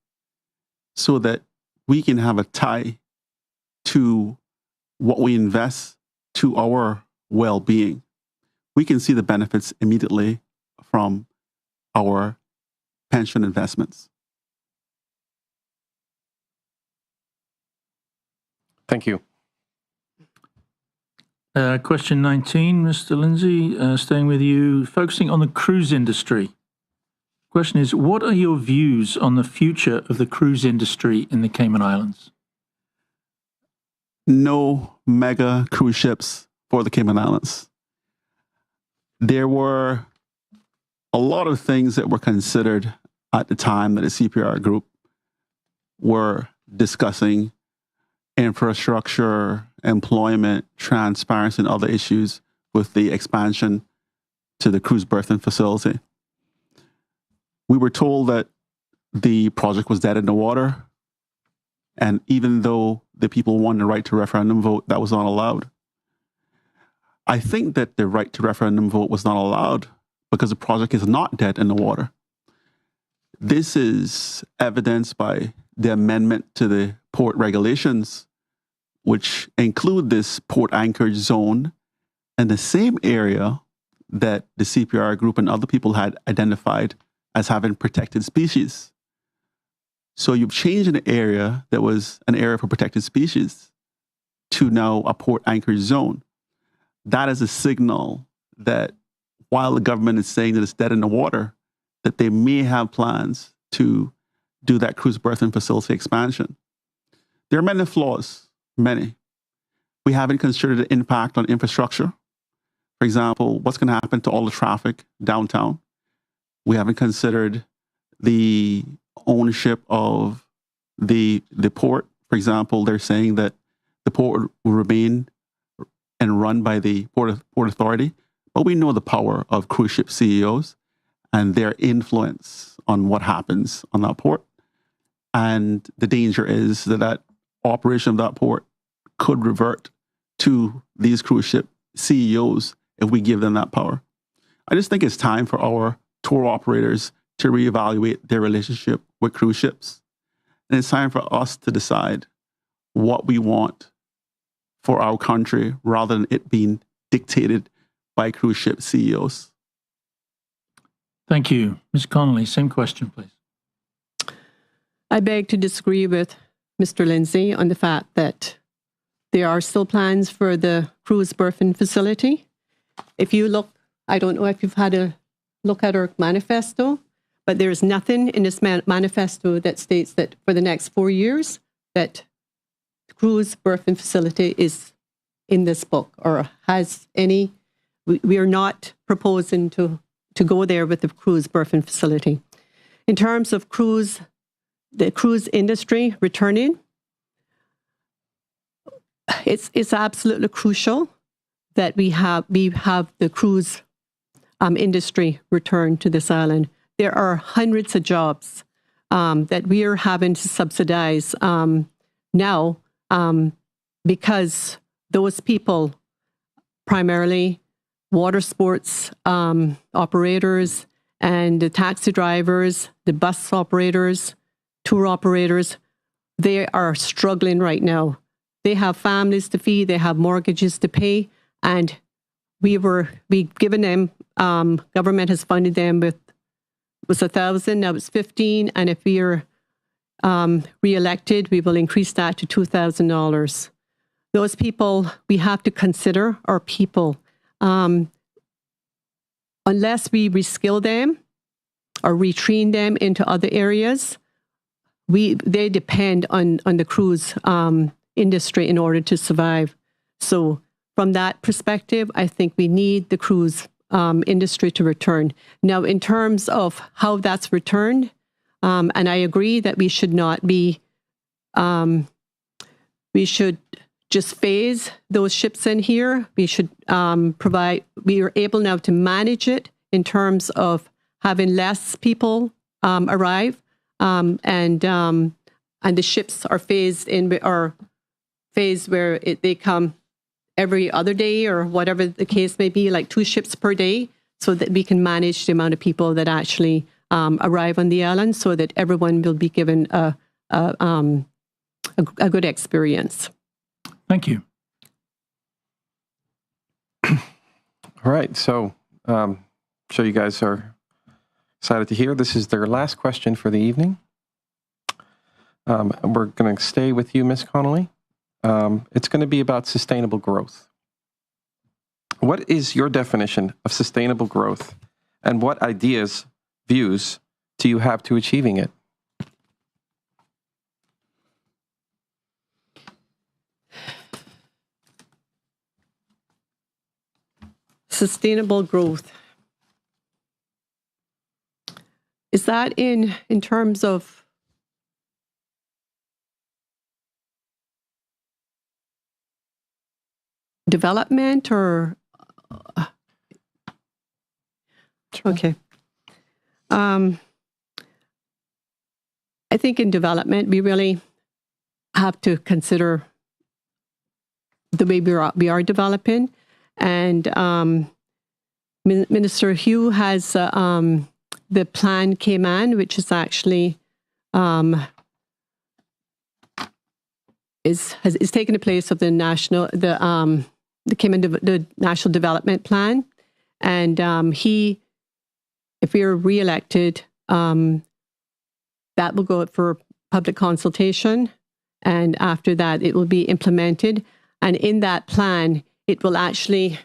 C: so that we can have a tie to what we invest to our well-being. We can see the benefits immediately from our pension investments.
E: Thank you.
A: Question 19, Mr. Lindsay, staying with you, focusing on the cruise industry. Question is, what are your views on the future of the cruise industry in the Cayman Islands?
C: No mega cruise ships for the Cayman Islands. There were a lot of things that were considered at the time that the CPR group were discussing infrastructure, employment, transparency, and other issues with the expansion to the cruise berthing facility. We were told that the project was dead in the water, and even though the people won the right to referendum vote, that was not allowed. I think that the right to referendum vote was not allowed because the project is not dead in the water. This is evidenced by the amendment to the port regulations, which include this port anchorage zone in the same area that the CPR group and other people had identified as having protected species. So you've changed an area that was an area for protected species to now a port anchorage zone. That is a signal that while the government is saying that it's dead in the water, that they may have plans to do that cruise berthing facility expansion. There are many flaws, many. We haven't considered the impact on infrastructure. For example, what's going to happen to all the traffic downtown? We haven't considered the ownership of the port. For example, they're saying that the port will remain and run by the Port Authority, but we know the power of cruise ship CEOs and their influence on what happens on that port. And the danger is that that operation of that port could revert to these cruise ship CEOs if we give them that power. I just think it's time for our tour operators to reevaluate their relationship with cruise ships. And it's time for us to decide what we want for our country rather than it being dictated by cruise ship CEOs.
A: Thank you. Ms. Connolly, same question, please.
D: I beg to disagree with Mr. Lindsay on the fact that there are still plans for the cruise berthing facility. If you look, I don't know if you've had a look at our manifesto, but there's nothing in this manifesto that states that for the next 4 years that the cruise birthing facility is in this book or has any. We are not proposing to go there with the cruise birthing facility. In terms of the cruise industry returning, it's absolutely crucial that we have the cruise industry return to this island. There are hundreds of jobs that we are having to subsidize now because those people, primarily water sports operators and the taxi drivers, the bus operators, tour operators, they are struggling right now. They have families to feed, they have mortgages to pay, and we've given them, government has funded them with, was 1,000, now it's 15, and if we are re-elected, we will increase that to $2,000. Those people, we have to consider our people. Unless we reskill them or retrain them into other areas, they depend on the cruise industry in order to survive. So from that perspective, I think we need the cruise industry to return. Now, in terms of how that's returned, and I agree that we should not be, we should just phase those ships in here. We should we are able now to manage it in terms of having less people arrive, and the ships are phased in, or phased where they come every other day or whatever the case may be, like 2 ships per day, so that we can manage the amount of people that actually arrive on the island, so that everyone will be given a good experience.
A: Thank you.
E: All right, so I'm sure you guys are excited to hear. This is their last question for the evening. We're going to stay with you, Ms. Connolly. It's going to be about sustainable growth. What is your definition of sustainable growth, and what ideas, views do you have to achieving it?
D: Sustainable growth. Is that in terms of development or? Okay. I think in development, we really have to consider the way we are developing. And Minister Hugh has the plan Cayman, which is actually is taking the place of the Cayman the National Development Plan, and if we are re-elected, that will go for public consultation, and after that, it will be implemented. And in that plan, it will actually,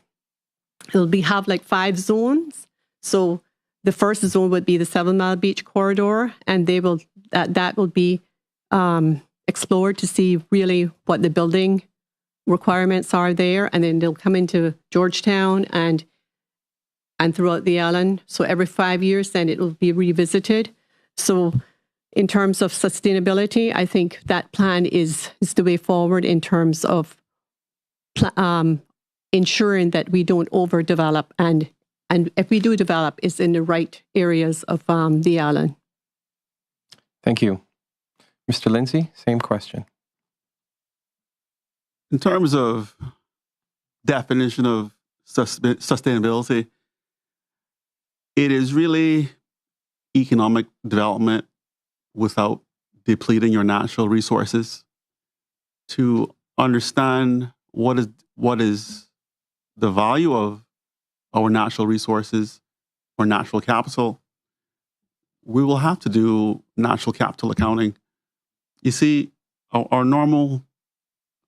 D: have like 5 zones. So the first zone would be the 7 Mile Beach corridor, and that will be explored to see really what the building requirements are there, and then they'll come into Georgetown and throughout the island. So every 5 years, then it will be revisited. So in terms of sustainability, I think that plan is the way forward in terms of ensuring that we don't overdevelop, and if we do develop, it's in the right areas of the island.
E: Thank you. Mr. Lindsay, same question.
C: In terms of definition of sustainability, it is really economic development without depleting your natural resources. To understand what is the value of our natural resources or natural capital, we will have to do natural capital accounting. You see, our normal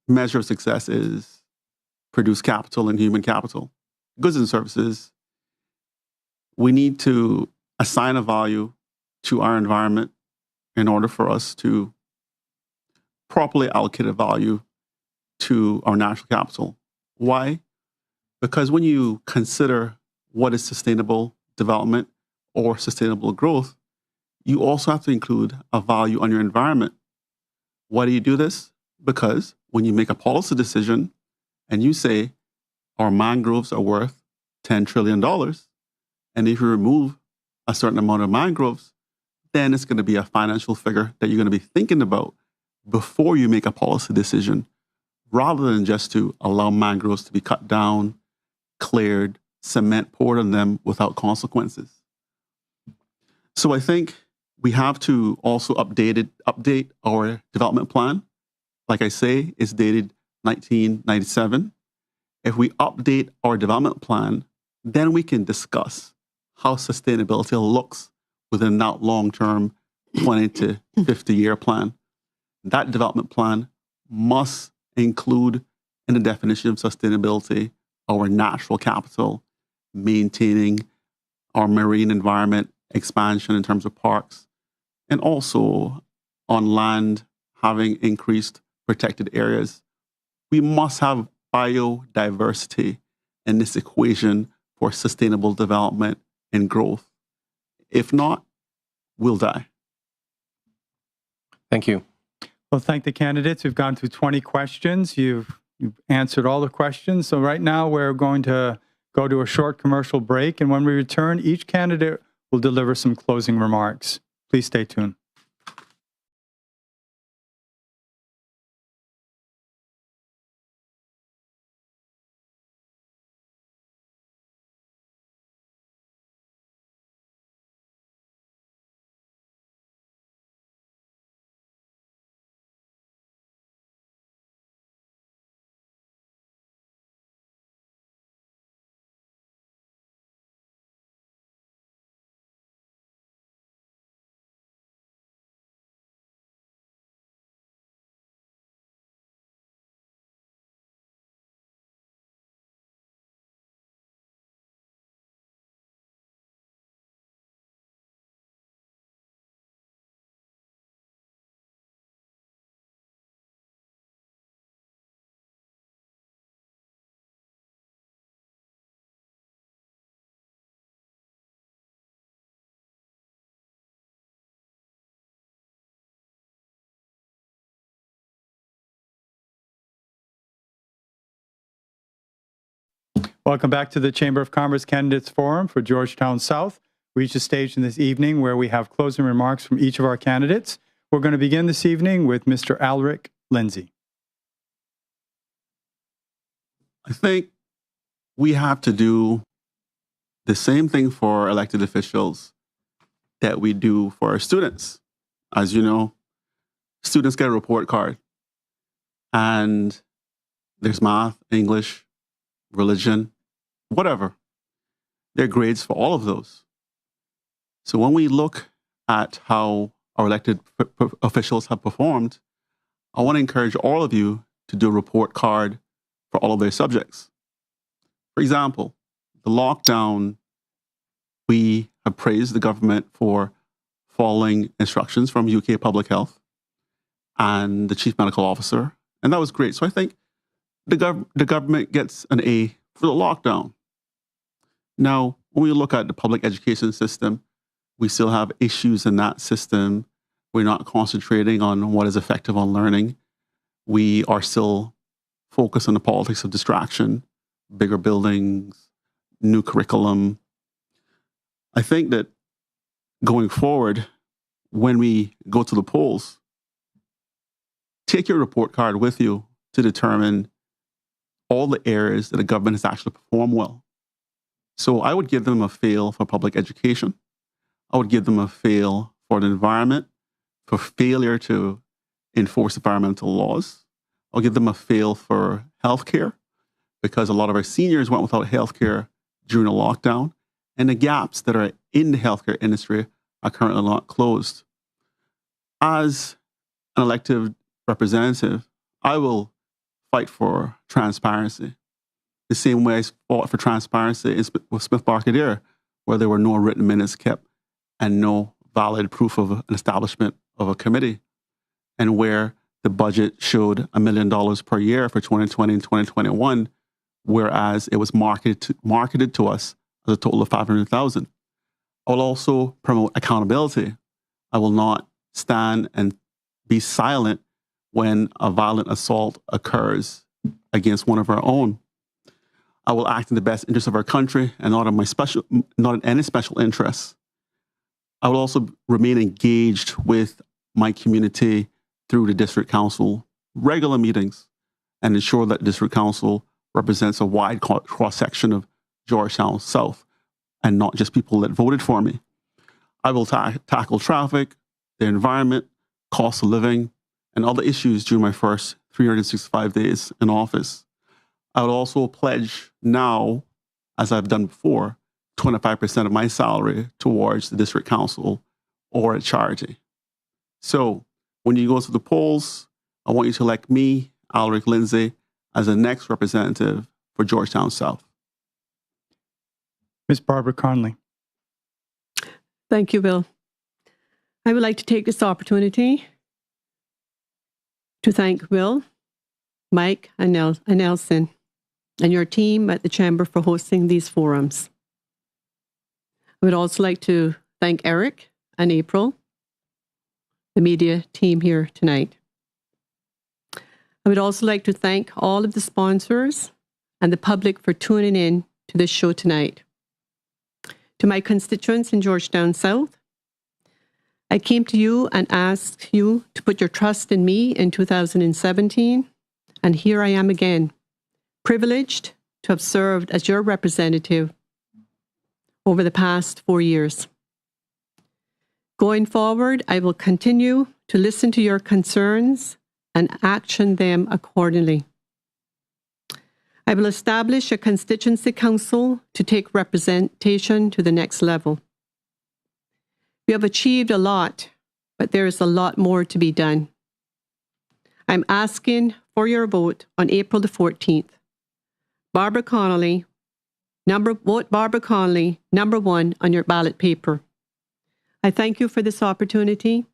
C: measure of success is produce capital and human capital, goods and services. we need to assign a value to our environment in order for us to properly allocate a value to our natural capital. Why? Because when you consider what is sustainable development or sustainable growth, you also have to include a value on your environment. Why do you do this? Because when you make a policy decision and you say our mangroves are worth $10 trillion, and if you remove a certain amount of mangroves, then it's going to be a financial figure that you're going to be thinking about before you make a policy decision, rather than just to allow mangroves to be cut down, cleared, cement poured on them without consequences. So I think we have to also update our development plan. Like I say, it's dated 1997. If we update our development plan, then we can discuss how sustainability looks within that long-term 20 to 50-year plan. That development plan must include in the definition of sustainability our natural capital, maintaining our marine environment, expansion in terms of parks, and also on land having increased protected areas. We must have biodiversity in this equation for sustainable development and growth. If not, we'll die.
E: Thank you.
B: Well, thank the candidates. We've gone through 20 questions. You've answered all the questions. So right now we're going to go to a short commercial break. And when we return, each candidate will deliver some closing remarks. Please stay tuned. Welcome back to the Chamber of Commerce Candidates Forum for Georgetown South. We reached a stage in this evening where we have closing remarks from each of our candidates. We're going to begin this evening with Mr. Alric Lindsay.
C: I think we have to do the same thing for elected officials that we do for our students. As you know, students get a report card, and there's math, English, religion, whatever. There are grades for all of those. So when we look at how our elected officials have performed, I want to encourage all of you to do a report card for all of their subjects. For example, the lockdown, we have praised the government for following instructions from UK Public Health and the Chief Medical Officer, and that was great. So I think the government gets an A for the lockdown. Now, when we look at the public education system, we still have issues in that system. We're not concentrating on what is effective on learning. We are still focused on the politics of distraction, bigger buildings, new curriculum. I think that going forward, when we go to the polls, take your report card with you to determine all the areas that the government has actually performed well. So I would give them a fail for public education. I would give them a fail for the environment, for failure to enforce environmental laws. I'll give them a fail for healthcare, because a lot of our seniors went without healthcare during the lockdown, and the gaps that are in the healthcare industry are currently not closed. As an elected representative, I will fight for transparency. The same way I fought for transparency with Smith Barcadere where there were no written minutes kept and no valid proof of an establishment of a committee, and where the budget showed $1 million per year for 2020 and 2021, whereas it was marketed to us as a total of $500,000. I will also promote accountability. I will not stand and be silent when a violent assault occurs against one of our own. I will act in the best interest of our country and not in any special interests. I will also remain engaged with my community through the district council regular meetings and ensure that the district council represents a wide cross-section of Georgetown South and not just people that voted for me. I will tackle traffic, the environment, cost of living, and other issues during my first 365 days in office. I would also pledge now, as I've done before, 25% of my salary towards the district council or a charity. So when you go to the polls, I want you to elect me, Alaric Lindsay, as the next representative for Georgetown South.
B: Ms. Barbara Conley.
D: Thank you, Bill. I would like to take this opportunity to thank Bill, Mike, and Nelson, and your team at the Chamber for hosting these forums. I would also like to thank Eric and April, the media team here tonight. I would also like to thank all of the sponsors and the public for tuning in to this show tonight. To my constituents in Georgetown South, I came to you and asked you to put your trust in me in 2017, and here I am again, privileged to have served as your representative over the past 4 years. Going forward, I will continue to listen to your concerns and action them accordingly. I will establish a constituency council to take representation to the next level. We have achieved a lot, but there is a lot more to be done. I'm asking for your vote on April the 14th. Barbara Connolly, vote Barbara Connolly, #1 on your ballot paper. I thank you for this opportunity,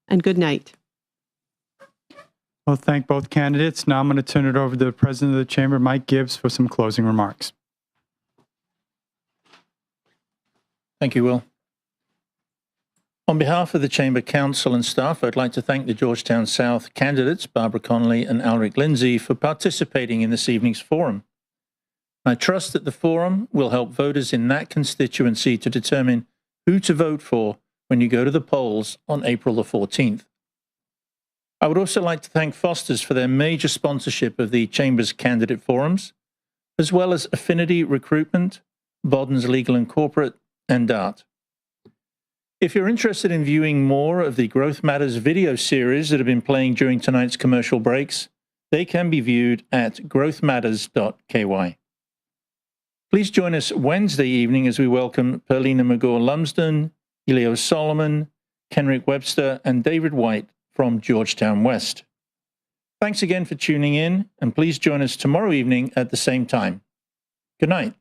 D: and good night.
B: Well, thank both candidates. Now I'm going to turn it over to the President of the Chamber, Mike Gibbs, for some closing remarks.
A: Thank you, Will. On behalf of the Chamber Council and staff, I'd like to thank the Georgetown South candidates, Barbara Connolly and Alaric Lindsay, for participating in this evening's forum. I trust that the forum will help voters in that constituency to determine who to vote for when you go to the polls on April the 14th. I would also like to thank Foster's for their major sponsorship of the Chamber's candidate forums, as well as Affinity Recruitment, Bodden's Legal and Corporate, and DART. If you're interested in viewing more of the Growth Matters video series that have been playing during tonight's commercial breaks, they can be viewed at growthmatters.ky. Please join us Wednesday evening as we welcome Perlina McGaw-Lumsden, Elio Solomon, Kenrick Webster, and David White from Georgetown West. Thanks again for tuning in, and please join us tomorrow evening at the same time. Good night.